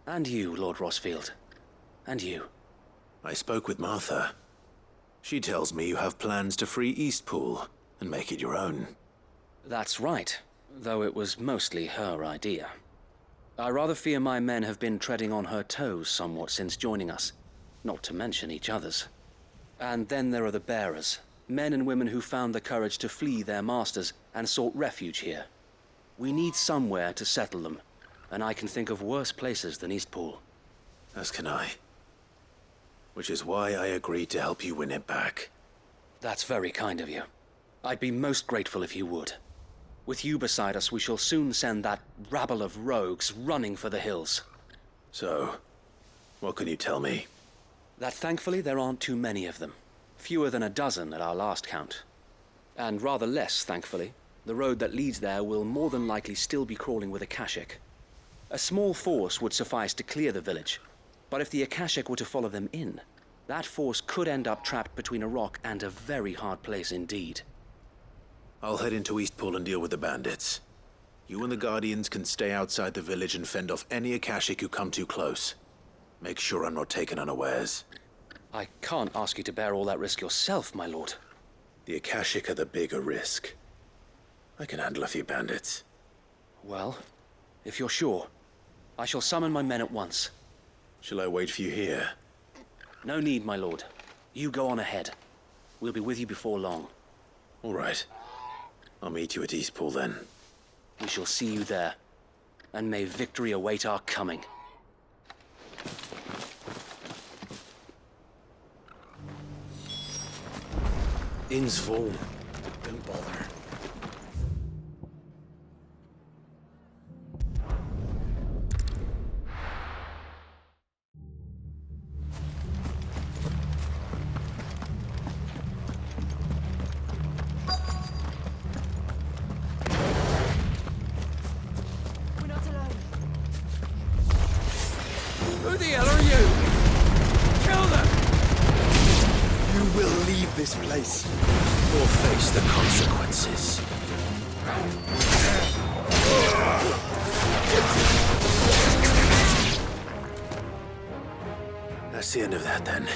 And you, Lord Rosfield. And you. I spoke with Martha. She tells me you have plans to free Eastpool and make it your own. That's right, though it was mostly her idea. I rather fear my men have been treading on her toes somewhat since joining us, not to mention each other's. And then there are the bearers, men and women who found the courage to flee their masters and sought refuge here. We need somewhere to settle them, and I can think of worse places than Eastpool. As can I. Which is why I agreed to help you win it back. That's very kind of you. I'd be most grateful if you would. With you beside us, we shall soon send that rabble of rogues running for the hills. So, what can you tell me? That thankfully there aren't too many of them. Fewer than a dozen at our last count. And rather less, thankfully, the road that leads there will more than likely still be crawling with Akashic. A small force would suffice to clear the village, but if the Akashic were to follow them in, that force could end up trapped between a rock and a very hard place indeed. I'll head into Eastpool and deal with the bandits. You and the Guardians can stay outside the village and fend off any Akashic who come too close. Make sure I'm not taken unawares. I can't ask you to bear all that risk yourself, my lord. The Akashic are the bigger risk. I can handle a few bandits. Well, if you're sure, I shall summon my men at once. Shall I wait for you here? No need, my lord. You go on ahead. We'll be with you before long. All right. I'll meet you at Eastpool then. We shall see you there. And may victory await our coming. Inn's full. Don't bother. Who the hell are you? Kill them! You will leave this place. Or face the consequences. That's the end of that, then.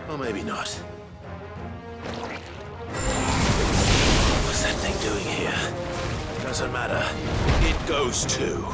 Or maybe not. What's that thing doing here? Doesn't matter. It goes too.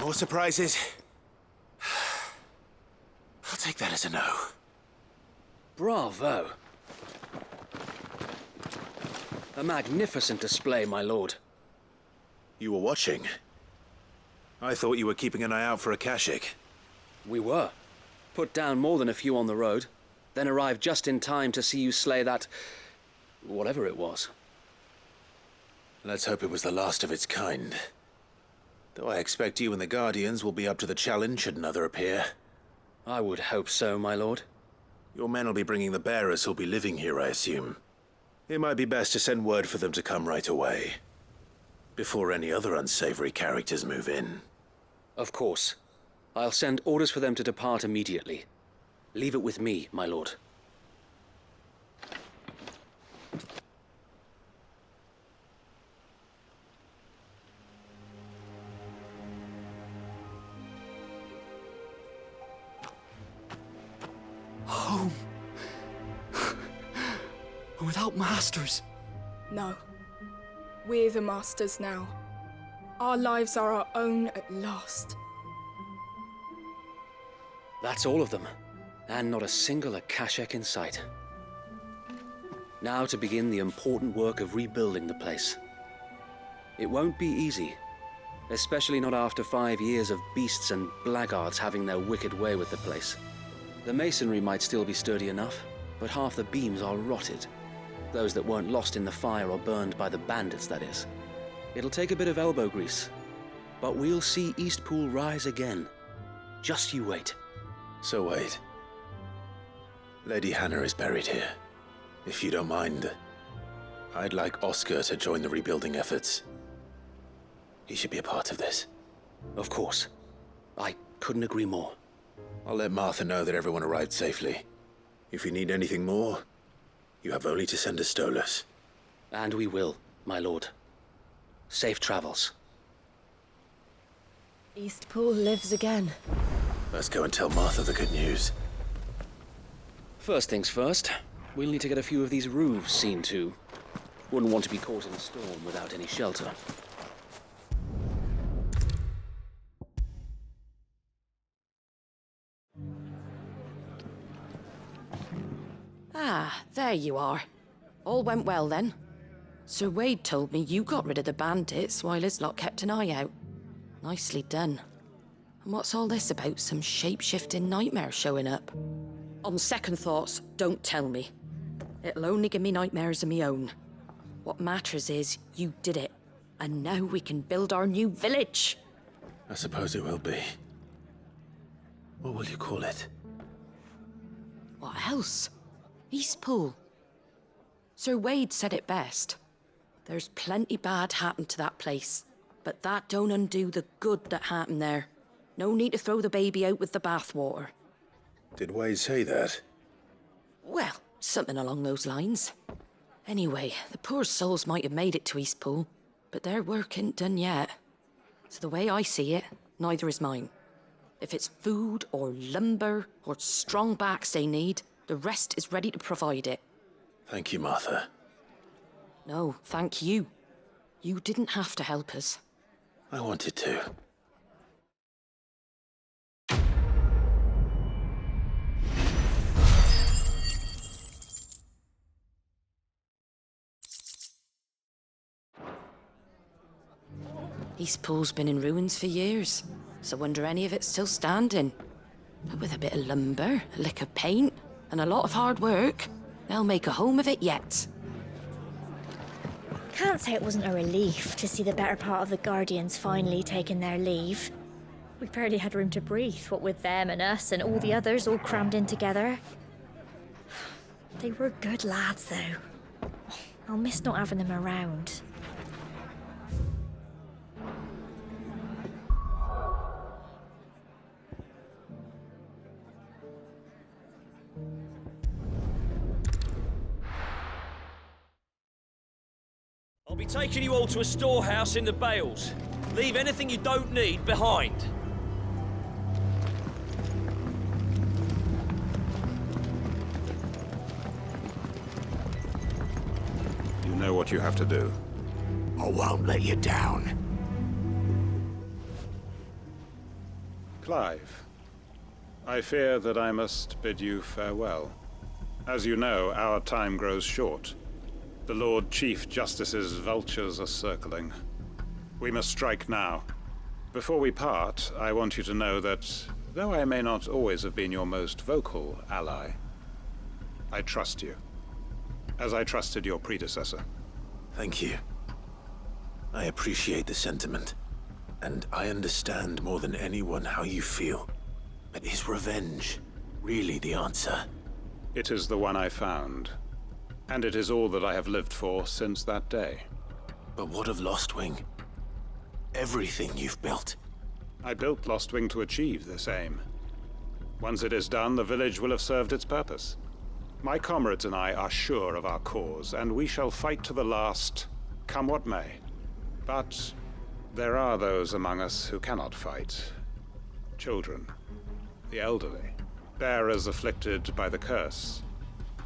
More surprises? I'll take that as a no. Bravo. A magnificent display, my lord. You were watching? I thought you were keeping an eye out for a Kashik. We were. Put down more than a few on the road, then arrived just in time to see you slay that... whatever it was. Let's hope it was the last of its kind. Though I expect you and the Guardians will be up to the challenge should another appear. I would hope so, my lord. Your men will be bringing the bearers who'll be living here, I assume. It might be best to send word for them to come right away, before any other unsavory characters move in. Of course. I'll send orders for them to depart immediately. Leave it with me, my lord. Home. Without masters. No. We're the masters now. Our lives are our own at last. That's all of them, and not a single Akashak in sight. Now to begin the important work of rebuilding the place. It won't be easy, especially not after 5 years of beasts and blackguards having their wicked way with the place. The masonry might still be sturdy enough, but half the beams are rotted. Those that weren't lost in the fire or burned by the bandits, that is. It'll take a bit of elbow grease, but we'll see Eastpool rise again. Just you wait. So wait. Lady Hannah is buried here. If you don't mind, I'd like Oscar to join the rebuilding efforts. He should be a part of this. Of course. I couldn't agree more. I'll let Martha know that everyone arrived safely. If you need anything more, you have only to send a Stolas. And we will, my lord. Safe travels. Eastpool lives again. Let's go and tell Martha the good news. First things first, we'll need to get a few of these roofs seen to. Wouldn't want to be caught in a storm without any shelter. Ah, there you are. All went well then. Sir Wade told me you got rid of the bandits while his lot kept an eye out. Nicely done. And what's all this about some shape-shifting nightmare showing up? On second thoughts, don't tell me. It'll only give me nightmares of me own. What matters is you did it. And now we can build our new village. I suppose it will be. What will you call it? What else? Eastpool. Sir Wade said it best. There's plenty bad happened to that place, but that don't undo the good that happened there. No need to throw the baby out with the bathwater. Did Wade say that? Well, something along those lines. Anyway, the poor souls might have made it to Eastpool, but their work ain't done yet. So the way I see it, neither is mine. If it's food or lumber or strong backs they need, the rest is ready to provide it. Thank you, Martha. No, thank you. You didn't have to help us. I wanted to. Eastpool's been in ruins for years, so wonder any of it's still standing. But with a bit of lumber, a lick of paint, and a lot of hard work, they'll make a home of it yet. Can't say it wasn't a relief to see the better part of the Guardians finally taking their leave. We barely had room to breathe, what with them and us and all the others all crammed in together. They were good lads, though. I'll miss not having them around. I'll be taking you all to a storehouse in the Bales. Leave anything you don't need behind. You know what you have to do. I won't let you down. Clive, I fear that I must bid you farewell. As you know, our time grows short. The Lord Chief Justice's vultures are circling. We must strike now. Before we part, I want you to know that, though I may not always have been your most vocal ally, I trust you, as I trusted your predecessor. Thank you. I appreciate the sentiment, and I understand more than anyone how you feel. But is revenge really the answer? It is the one I found, and it is all that I have lived for since that day. But what of Lostwing? Everything you've built. I built Lostwing to achieve this aim. Once it is done, the village will have served its purpose. My comrades and I are sure of our cause, and we shall fight to the last, come what may. But there are those among us who cannot fight. Children, the elderly, bearers afflicted by the curse.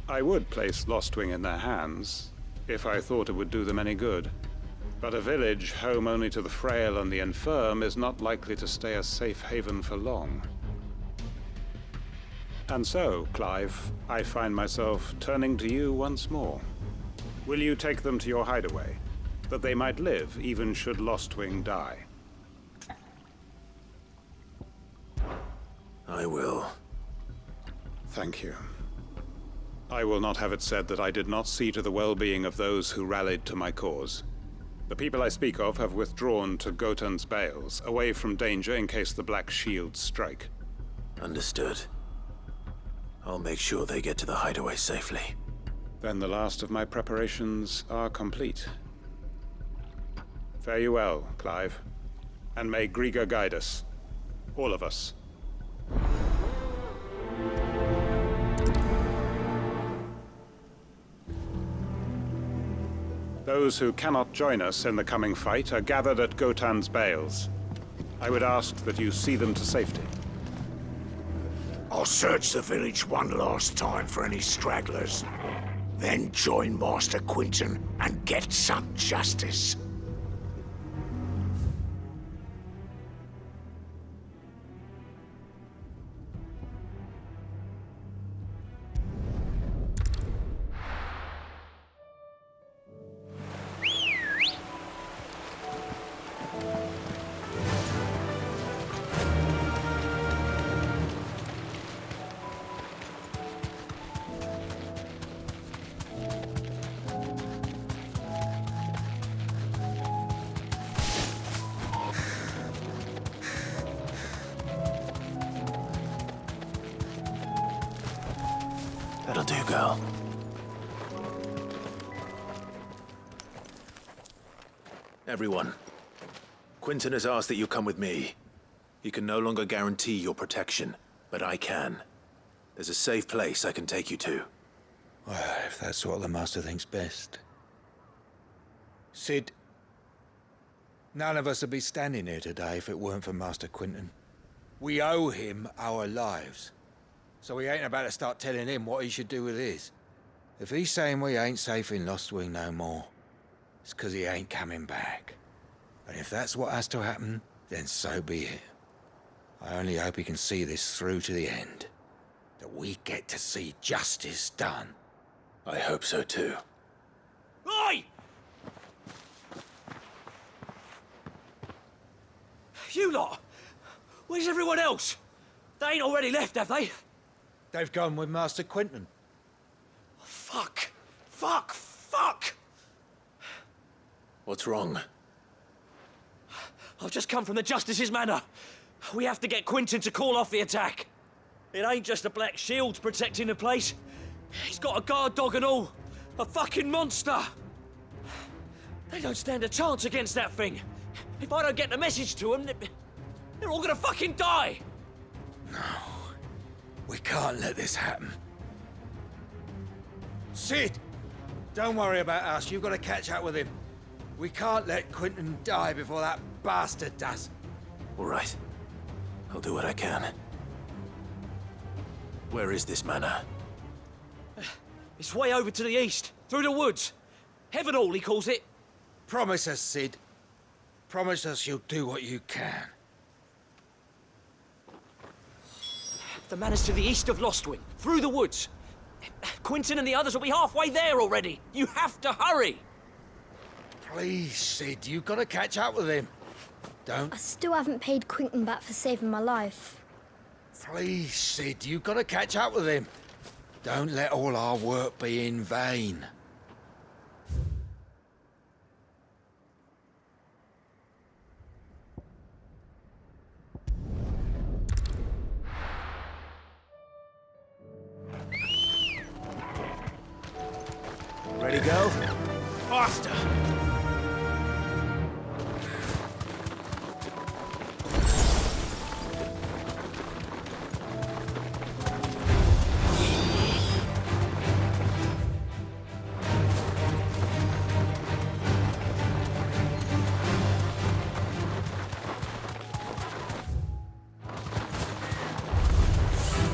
I would place Lostwing in their hands, if I thought it would do them any good. But a village home only to the frail and the infirm is not likely to stay a safe haven for long. And so, Clive, I find myself turning to you once more. Will you take them to your hideaway, that they might live even should Lostwing die? I will. Thank you. I will not have it said that I did not see to the well-being of those who rallied to my cause. The people I speak of have withdrawn to Gotan's Bales, away from danger in case the Black Shields strike. Understood. I'll make sure they get to the hideaway safely. Then the last of my preparations are complete. Fare you well, Clive. And may Griga guide us. All of us. Those who cannot join us in the coming fight are gathered at Gotan's Bales. I would ask that you see them to safety. I'll search the village one last time for any stragglers. Then join Master Quinton and get some justice. That'll do, girl. Everyone, Quinton has asked that you come with me. He can no longer guarantee your protection, but I can. There's a safe place I can take you to. Well, if that's what the Master thinks best. Cid, none of us would be standing here today if it weren't for Master Quinton. We owe him our lives. So we ain't about to start telling him what he should do with his. If he's saying we ain't safe in Lostwing no more, it's 'cause he ain't coming back. And if that's what has to happen, then so be it. I only hope he can see this through to the end. That we get to see justice done. I hope so too. Oi! You lot! Where's everyone else? They ain't already left, have they? They've gone with Master Quinton. Fuck! Fuck! Fuck! What's wrong? I've just come from the Justice's manor. We have to get Quinton to call off the attack. It ain't just the Black Shields protecting the place. He's got a guard dog and all. A fucking monster! They don't stand a chance against that thing. If I don't get the message to them, they're all gonna fucking die! We can't let this happen. Cid! Don't worry about us. You've got to catch up with him. We can't let Quinton die before that bastard does. All right. I'll do what I can. Where is this manor? It's way over to the east, through the woods. Heavenhall, he calls it. Promise us, Cid. Promise us you'll do what you can. The manor's to the east of Lostwing, through the woods. Quinton and the others will be halfway there already. You have to hurry. Please, Sid, you've got to catch up with him. Don't. I still haven't paid Quinton back for saving my life. Please, Sid, you've got to catch up with him. Don't let all our work be in vain. Ready, go? Faster!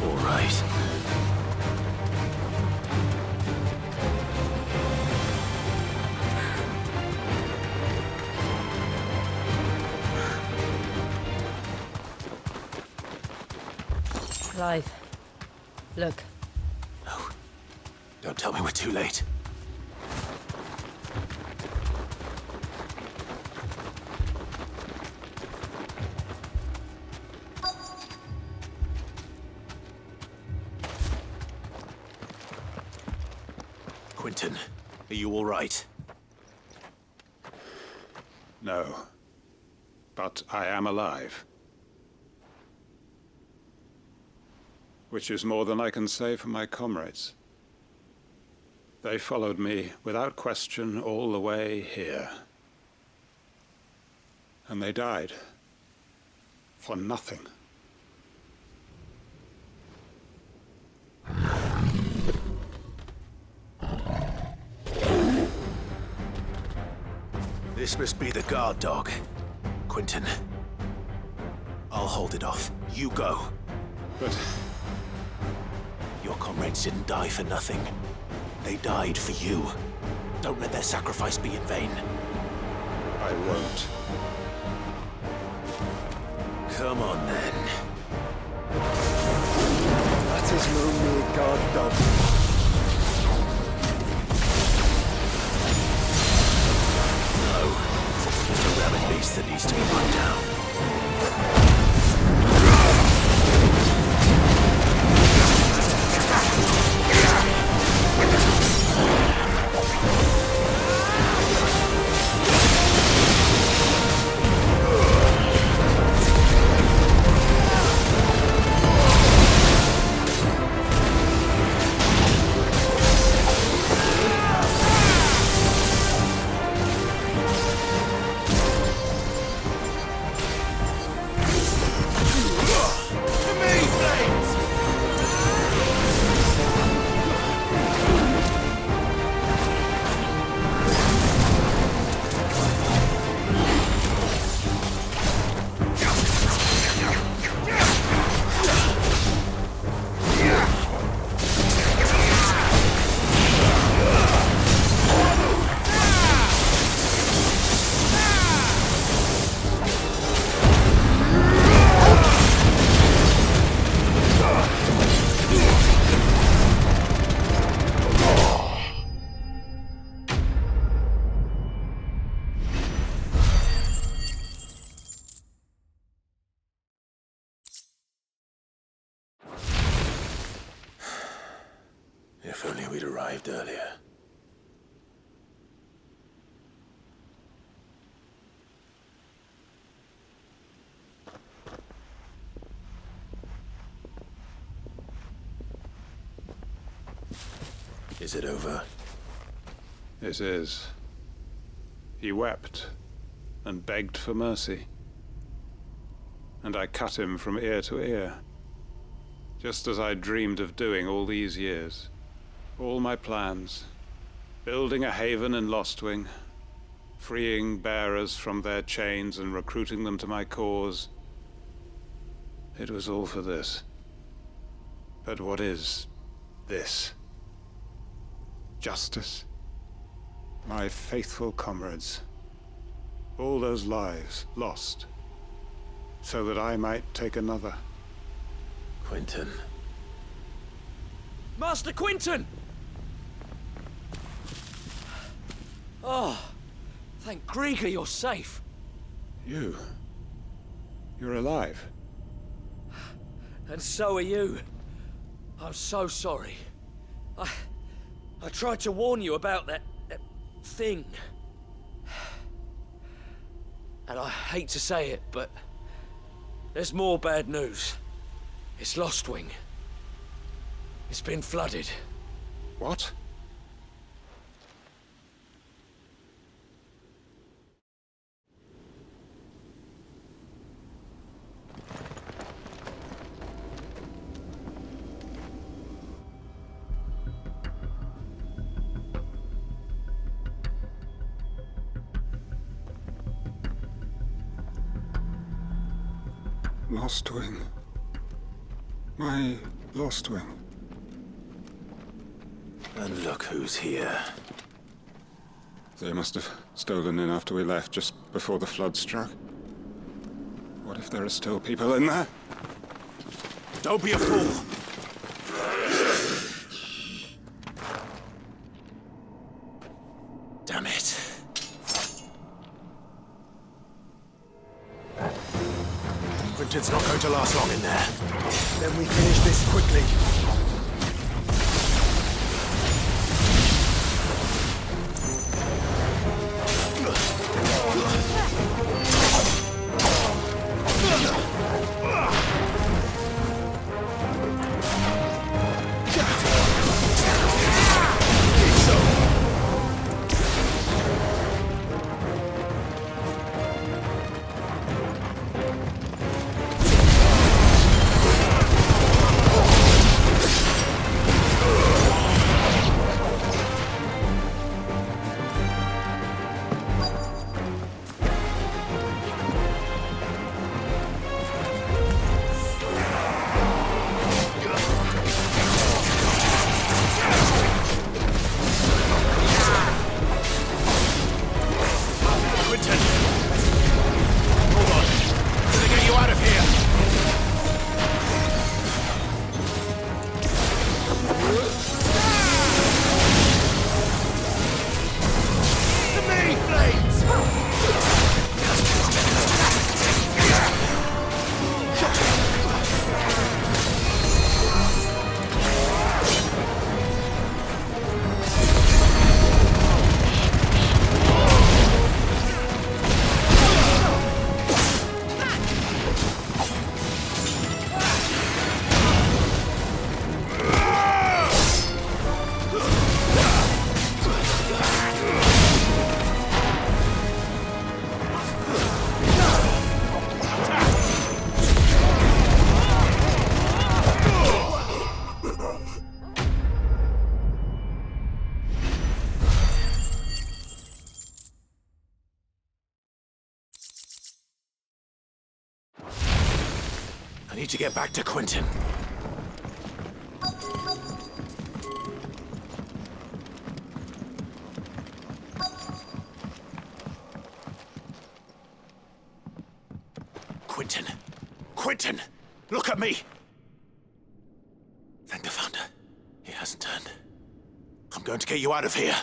All right. Clive, look. No. Don't tell me we're too late. Quinton, are you all right? No. But I am alive. Which is more than I can say for my comrades. They followed me without question all the way here. And they died. For nothing. This must be the guard dog. Quinton. I'll hold it off. You go. But... your comrades didn't die for nothing. They died for you. Don't let their sacrifice be in vain. I won't. Come on, then. That is no mere guard dog. No. Just a rabid beast that needs to be run down. If only we'd arrived earlier. Is it over? It is. He wept and begged for mercy. And I cut him from ear to ear. Just as I dreamed of doing all these years. All my plans. Building a haven in Lostwing. Freeing bearers from their chains and recruiting them to my cause. It was all for this. But what is this? Justice? My faithful comrades. All those lives lost. So that I might take another. Quentin. Master Quentin! Oh, thank Grieger you're safe. You're alive. And so are you. I'm so sorry. I tried to warn you about that thing. And I hate to say it, but there's more bad news. It's Lostwing. It's been flooded. What? Lostwing. My Lostwing. And look who's here. They must have stolen in after we left, just before the flood struck. What if there are still people in there? Don't be a fool! Damn it. Quentin's not going to last long in there. Then we finish this quickly. I need to get back to Quentin. Quentin! Quentin! Look at me! Thank the Founder. He hasn't turned. I'm going to get you out of here.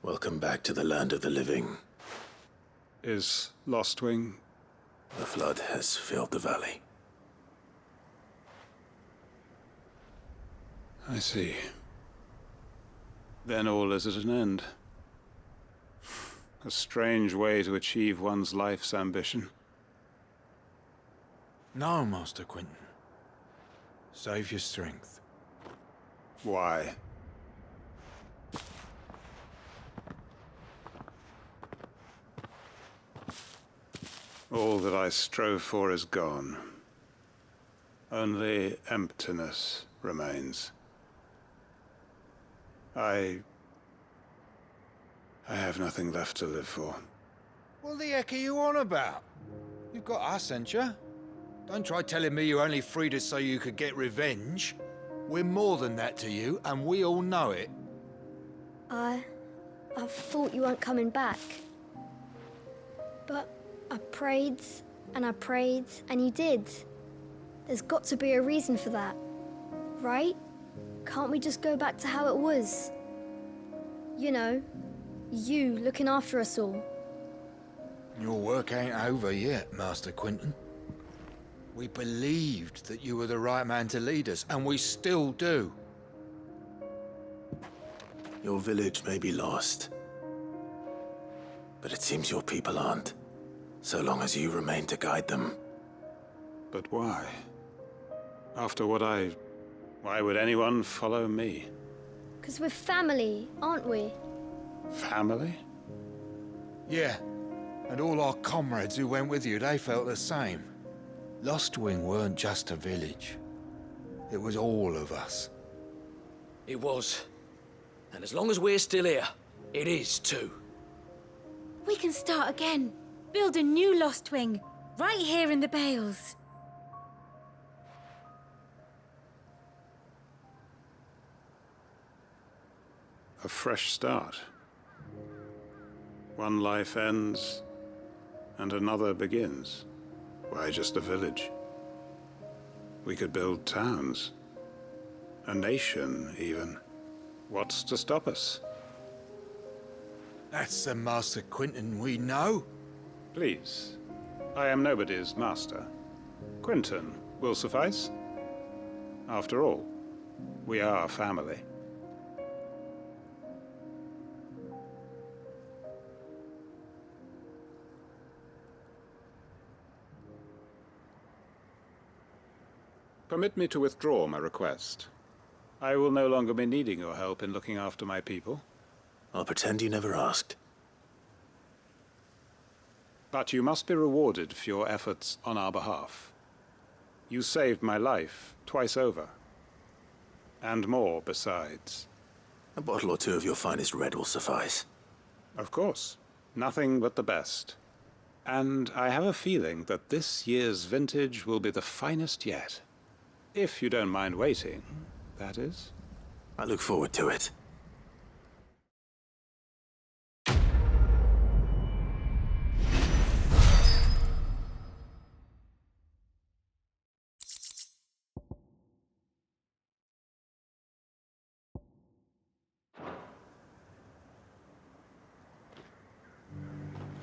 Welcome back to the land of the living. Is Lostwing? The flood has filled the valley. I see. Then all is at an end. A strange way to achieve one's life's ambition. No, Master Quentin. Save your strength. Why? All that I strove for is gone. Only emptiness remains. I have nothing left to live for. What the heck are you on about? You've got us, ain't you? Don't try telling me you only freed us so you could get revenge. We're more than that to you, and we all know it. I thought you weren't coming back. But I prayed, and you did. There's got to be a reason for that, right? Can't we just go back to how it was? You know, you looking after us all. Your work ain't over yet, Master Quinton. We believed that you were the right man to lead us, and we still do. Your village may be lost, but it seems your people aren't, so long as you remain to guide them. But why? After what why would anyone follow me? 'Cause we're family, aren't we? Family? Yeah, and all our comrades who went with you, they felt the same. Lostwing weren't just a village. It was all of us. It was. And as long as we're still here, it is too. We can start again. Build a new Lostwing, right here in the Bales. A fresh start. One life ends, and another begins. Why just a village? We could build towns. A nation, even. What's to stop us? That's the Master Quinton we know. Please. I am nobody's master. Quinton will suffice. After all, we are family. Permit me to withdraw my request. I will no longer be needing your help in looking after my people. I'll pretend you never asked. But you must be rewarded for your efforts on our behalf. You saved my life twice over. And more besides. A bottle or two of your finest red will suffice. Of course. Nothing but the best. And I have a feeling that this year's vintage will be the finest yet. If you don't mind waiting, that is. I look forward to it.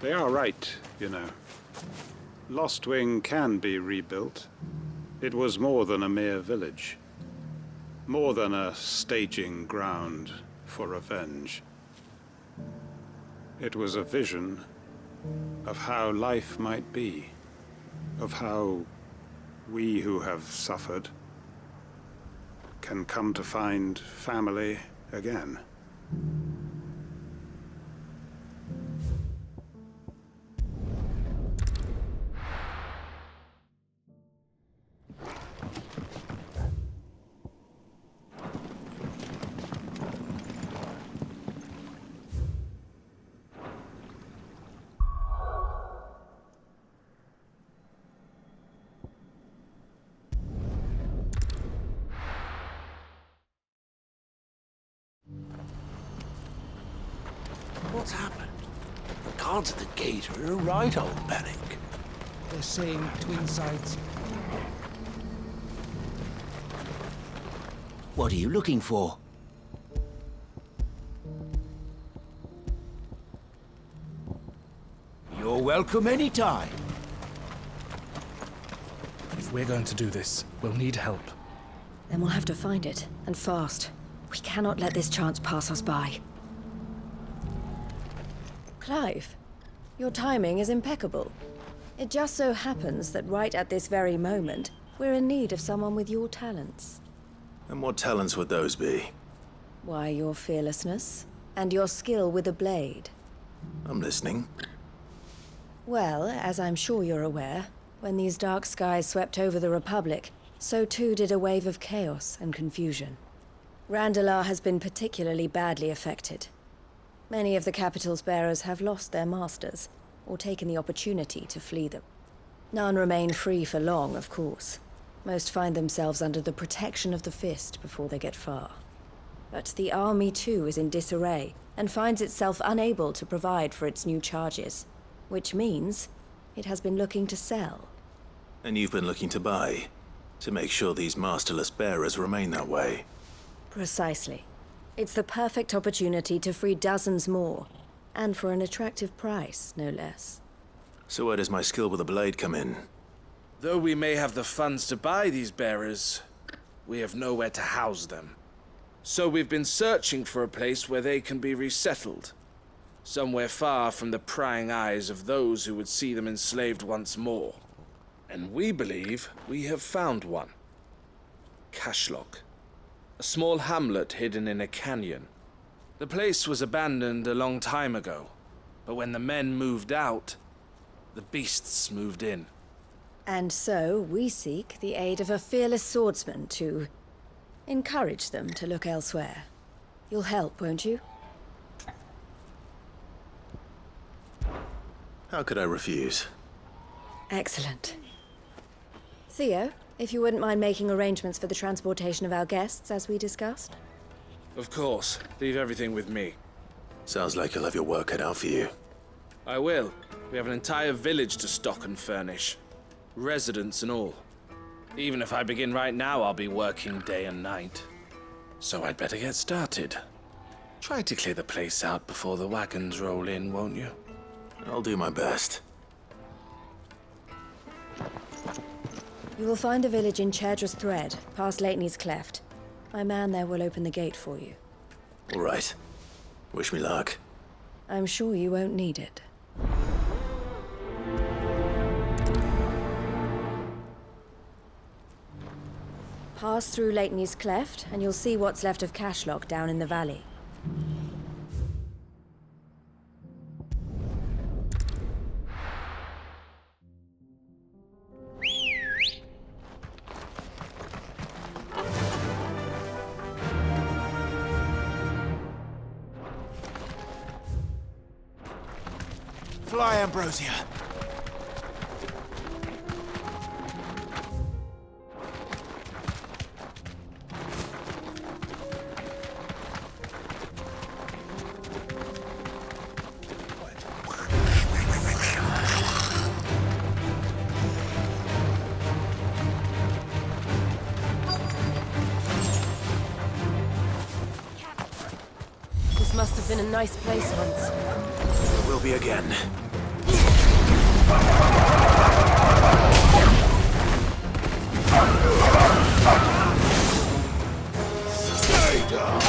They are right, you know. Lostwing can be rebuilt. It was more than a mere village. More than a staging ground for revenge. It was a vision of how life might be. Of how we who have suffered can come to find family again. What's happened? The guards at the gate are in a right old panic. They're saying twin sides. What are you looking for? You're welcome anytime. If we're going to do this, we'll need help. Then we'll have to find it, and fast. We cannot let this chance pass us by. Clive, your timing is impeccable. It just so happens that right at this very moment, we're in need of someone with your talents. And what talents would those be? Why, your fearlessness, and your skill with a blade. I'm listening. Well, as I'm sure you're aware, when these dark skies swept over the Republic, So too did a wave of chaos and confusion. Randalar has been particularly badly affected. Many of the capital's bearers have lost their masters, or taken the opportunity to flee them. None remain free for long, of course. Most find themselves under the protection of the Fist before they get far. But the army too is in disarray, and finds itself unable to provide for its new charges. Which means it has been looking to sell. And you've been looking to buy, to make sure these masterless bearers remain that way. Precisely. It's the perfect opportunity to free dozens more, and for an attractive price, no less. So where does my skill with a blade come in? Though we may have the funds to buy these bearers, we have nowhere to house them. So we've been searching for a place where they can be resettled. Somewhere far from the prying eyes of those who would see them enslaved once more. And we believe we have found one. Cashlock. A small hamlet hidden in a canyon. The place was abandoned a long time ago, but when the men moved out, the beasts moved in. And so we seek the aid of a fearless swordsman to encourage them to look elsewhere. You'll help, won't you? How could I refuse? Excellent. Theo, if you wouldn't mind making arrangements for the transportation of our guests, as we discussed. Of course. Leave everything with me. Sounds like you'll have your work cut out for you. I will. We have an entire village to stock and furnish. Residents and all. Even if I begin right now, I'll be working day and night. So I'd better get started. Try to clear the place out before the wagons roll in, won't you? I'll do my best. You will find a village in Chairdras Thread, past Leitney's Cleft. My man there will open the gate for you. All right. Wish me luck. I'm sure you won't need it. Pass through Leitney's Cleft, and you'll see what's left of Cashlock down in the valley. Fly, Ambrosia. This must have been a nice place once. It will be again. Stay down.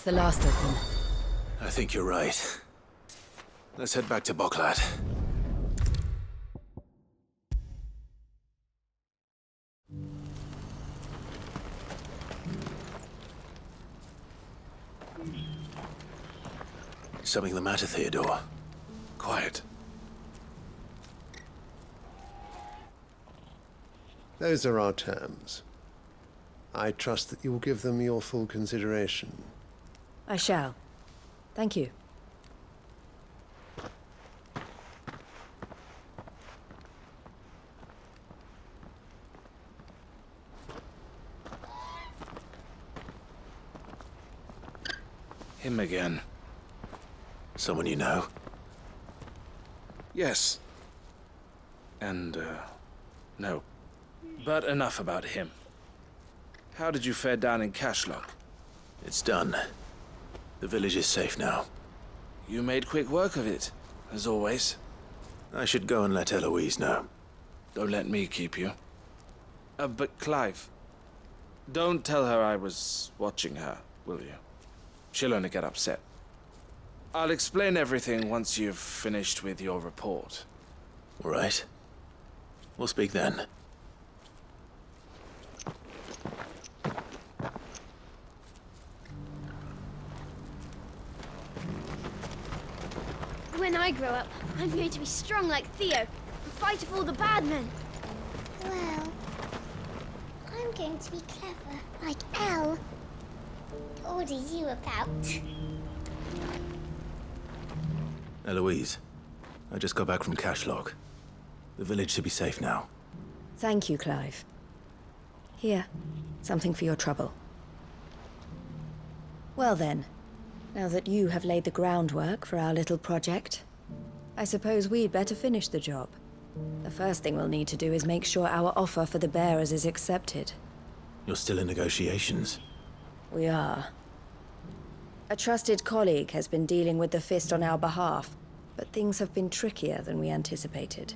That's the last of them. I think you're right. Let's head back to Boklat. Something the matter, Theodore? Quiet. Those are our terms. I trust that you will give them your full consideration. I shall. Thank you. Him again. Someone you know? Yes. And, no. But enough about him. How did you fare down in Cashlock? It's done. The village is safe now. You made quick work of it, as always. I should go and let Eloise know. Don't let me keep you. But Clive, don't tell her I was watching her, will you? She'll only get upset. I'll explain everything once you've finished with your report. All right. We'll speak then. When I grow up, I'm going to be strong like Theo and fight off all the bad men. Well, I'm going to be clever like Elle. What are you about? Eloise, I just got back from Cashlock. The village should be safe now. Thank you, Clive. Here, something for your trouble. Well then, now that you have laid the groundwork for our little project, I suppose we'd better finish the job. The first thing we'll need to do is make sure our offer for the bearers is accepted. You're still in negotiations? We are. A trusted colleague has been dealing with the Fist on our behalf, but things have been trickier than we anticipated.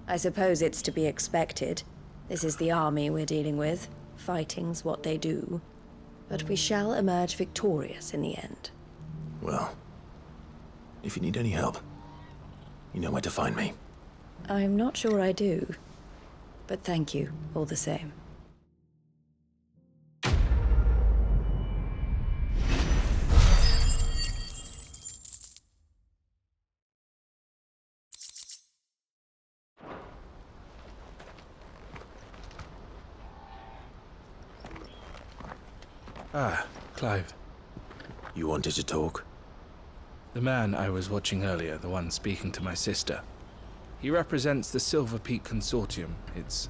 I suppose it's to be expected. This is the army we're dealing with. Fighting's what they do. But we shall emerge victorious in the end. Well, if you need any help, you know where to find me. I'm not sure I do, but thank you all the same. Ah, Clive. You wanted to talk? The man I was watching earlier, the one speaking to my sister. He represents the Silver Peak Consortium. It's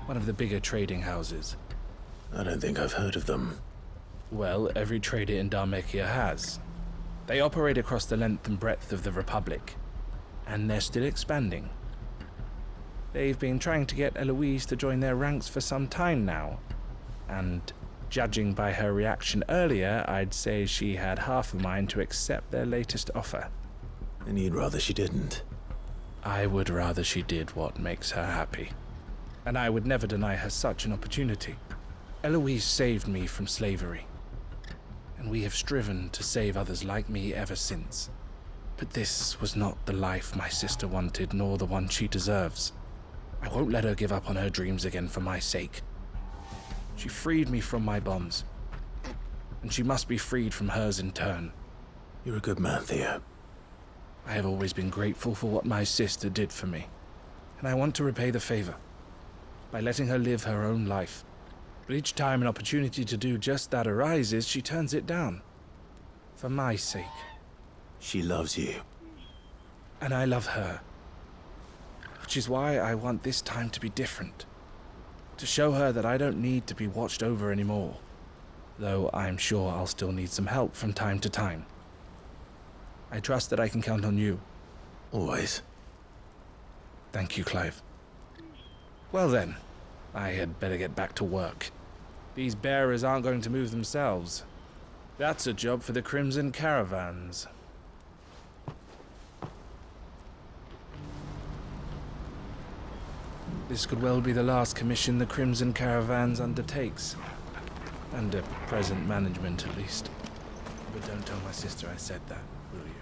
one of the bigger trading houses. I don't think I've heard of them. Well, every trader in Dharmekia has. They operate across the length and breadth of the Republic, and they're still expanding. They've been trying to get Eloise to join their ranks for some time now, and judging by her reaction earlier, I'd say she had half a mind to accept their latest offer. And you'd rather she didn't? I would rather she did what makes her happy. And I would never deny her such an opportunity. Eloise saved me from slavery. And we have striven to save others like me ever since. But this was not the life my sister wanted, nor the one she deserves. I won't let her give up on her dreams again for my sake. She freed me from my bonds, and she must be freed from hers in turn. You're a good man, Theo. I have always been grateful for what my sister did for me, and I want to repay the favor by letting her live her own life. But each time an opportunity to do just that arises, she turns it down. For my sake. She loves you. And I love her. Which is why I want this time to be different. To show her that I don't need to be watched over anymore. Though I'm sure I'll still need some help from time to time. I trust that I can count on you. Always. Thank you, Clive. Well then, I had better get back to work. These bearers aren't going to move themselves. That's a job for the Crimson Caravans. This could well be the last commission the Crimson Caravans undertakes. Under present management, at least. But don't tell my sister I said that, will you?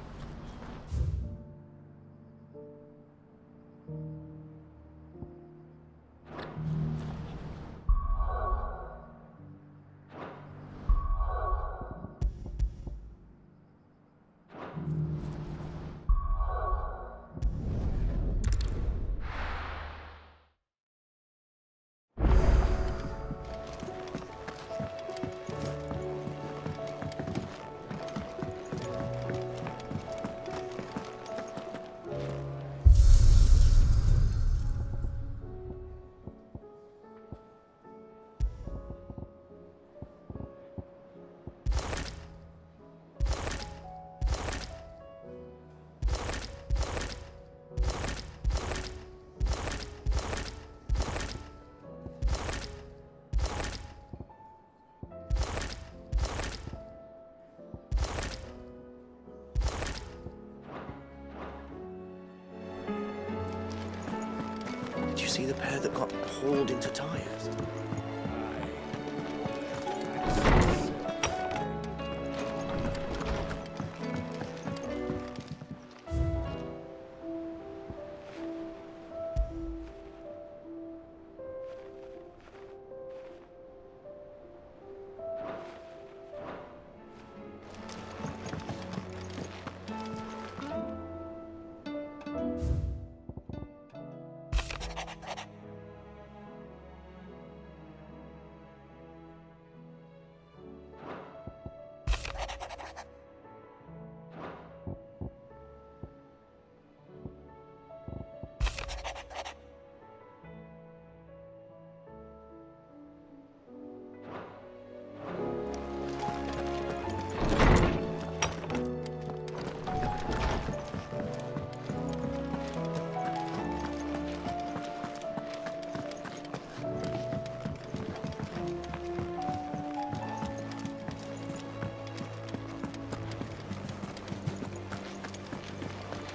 Did you see the pair that got hauled into tires?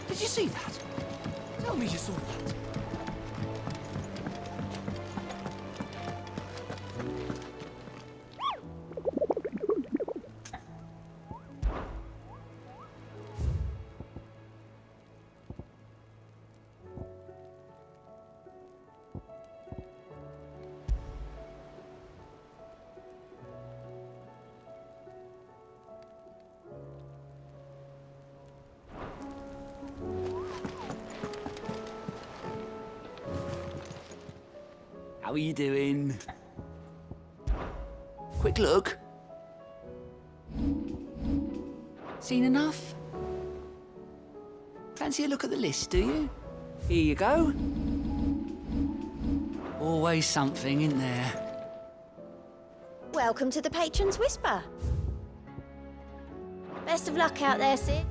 Did you see that? Tell me you saw that. How are you doing? Quick look. Seen enough? Fancy a look at the list, do you? Here you go. Always something, isn't there? Welcome to the Patron's Whisper. Best of luck out there, Sid.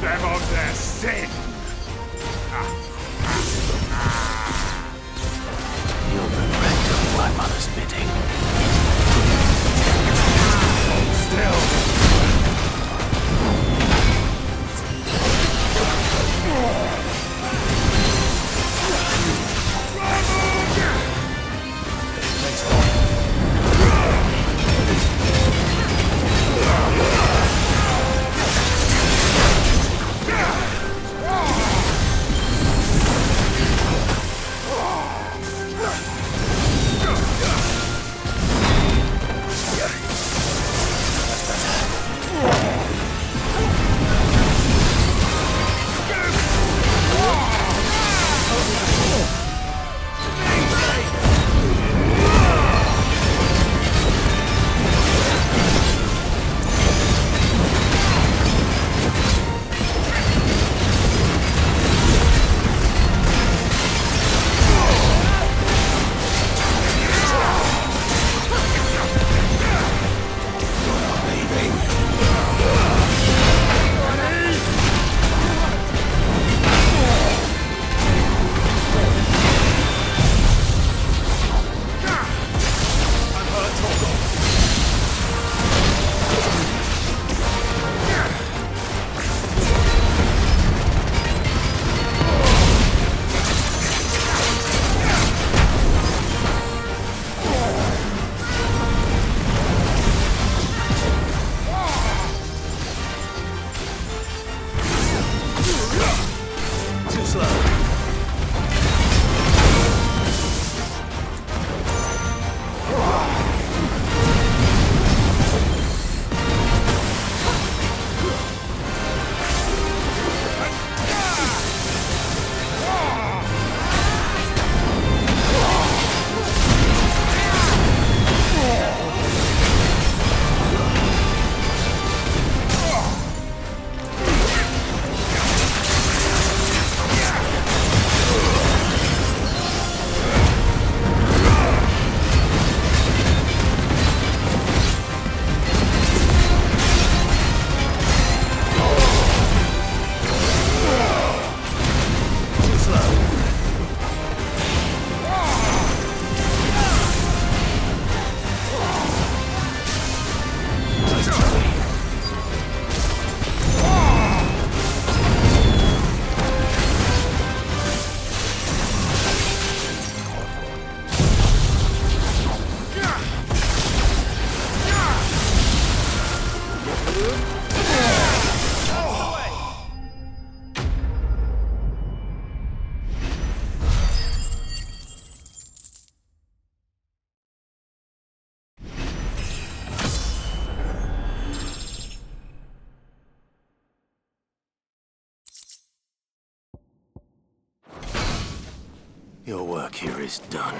them of their sin! You'll regret doing my mother's bidding. Hold still! Your work here is done.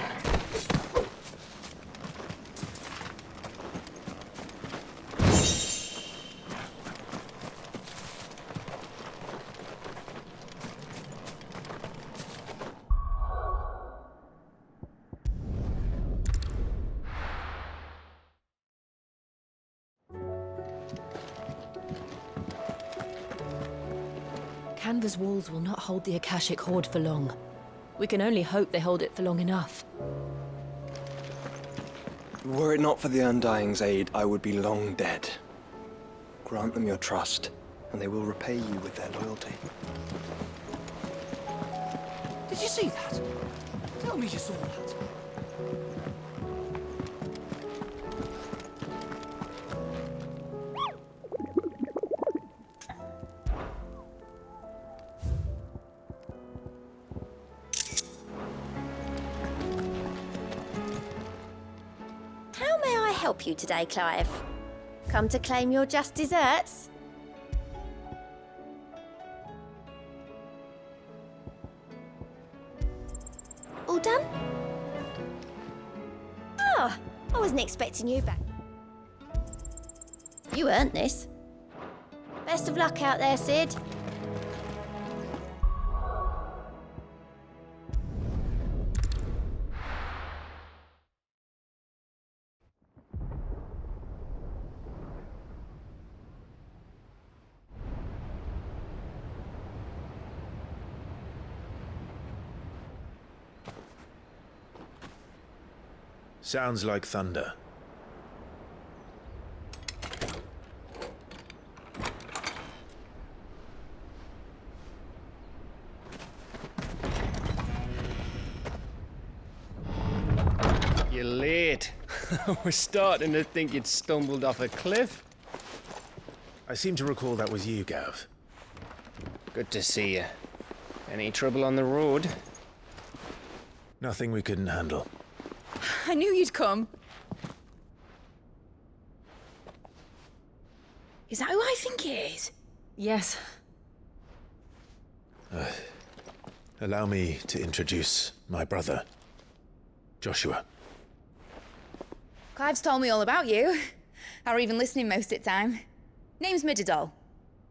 Canva's walls will not hold the Akashic Horde for long. We can only hope they hold it for long enough. Were it not for the Undying's aid, I would be long dead. Grant them your trust, and they will repay you with their loyalty. Did you see that? Tell me you saw that. How may I help you today, Clive? Come to claim your just desserts? All done? Oh, I wasn't expecting you back. You earned this. Best of luck out there, Sid. Sounds like thunder. You're late. We're starting to think you'd stumbled off a cliff. I seem to recall that was you, Gav. Good to see you. Any trouble on the road? Nothing we couldn't handle. I knew you'd come. Is that who I think it is? Yes. Allow me to introduce my brother, Joshua. Clive's told me all about you. Or even listening most of the time. Name's Midadol,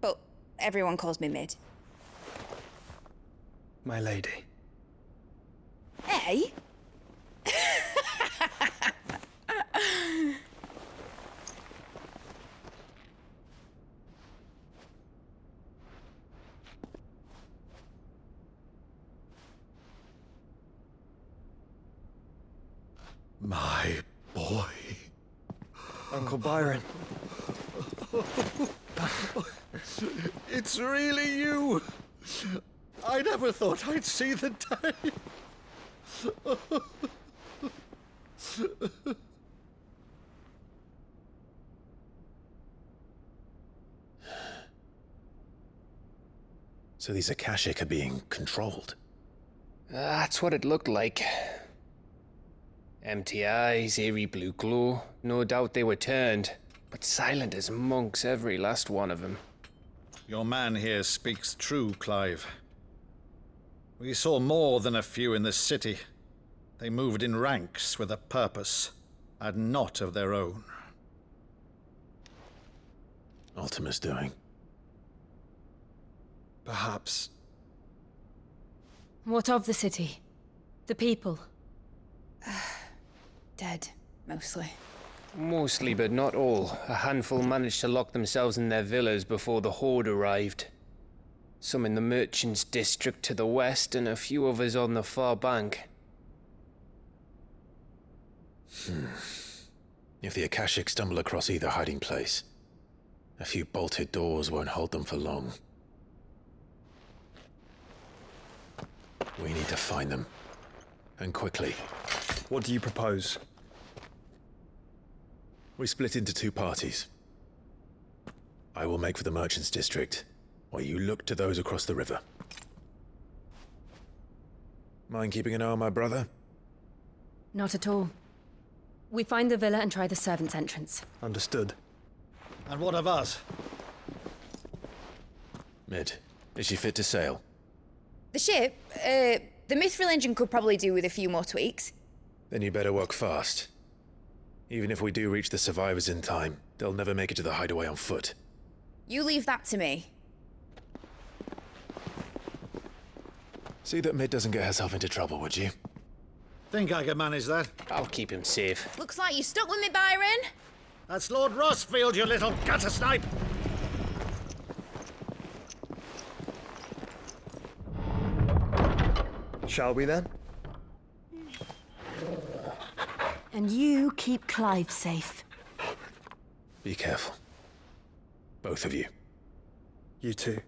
but everyone calls me Mid. My lady. Hey? My boy. Uncle Byron. It's really you. I never thought I'd see the day. So these Akashic are being controlled. That's what it looked like. Empty eyes, eerie blue glow. No doubt they were turned, but silent as monks, every last one of them. Your man here speaks true, Clive. We saw more than a few in this city. They moved in ranks with a purpose, and not of their own. Ultima's doing. Perhaps. What of the city? The people? Dead, mostly. Mostly, but not all. A handful managed to lock themselves in their villas before the Horde arrived. Some in the Merchants' District to the west, and a few others on the far bank. If the Akashic stumble across either hiding place, a few bolted doors won't hold them for long. We need to find them. And quickly. What do you propose? We split into two parties. I will make for the Merchants' District, while you look to those across the river. Mind keeping an eye on my brother? Not at all. We find the villa and try the servants' entrance. Understood. And what of us? Mid, is she fit to sail? The ship, the Mithril engine could probably do with a few more tweaks. Then you better work fast. Even if we do reach the survivors in time, they'll never make it to the hideaway on foot. You leave that to me. See that Mid doesn't get herself into trouble, would you? Think I can manage that? I'll keep him safe. Looks like you stuck with me, Byron. That's Lord Rossfield, you little gutter snipe! Shall we then? And you keep Clive safe. Be careful. Both of you. You too.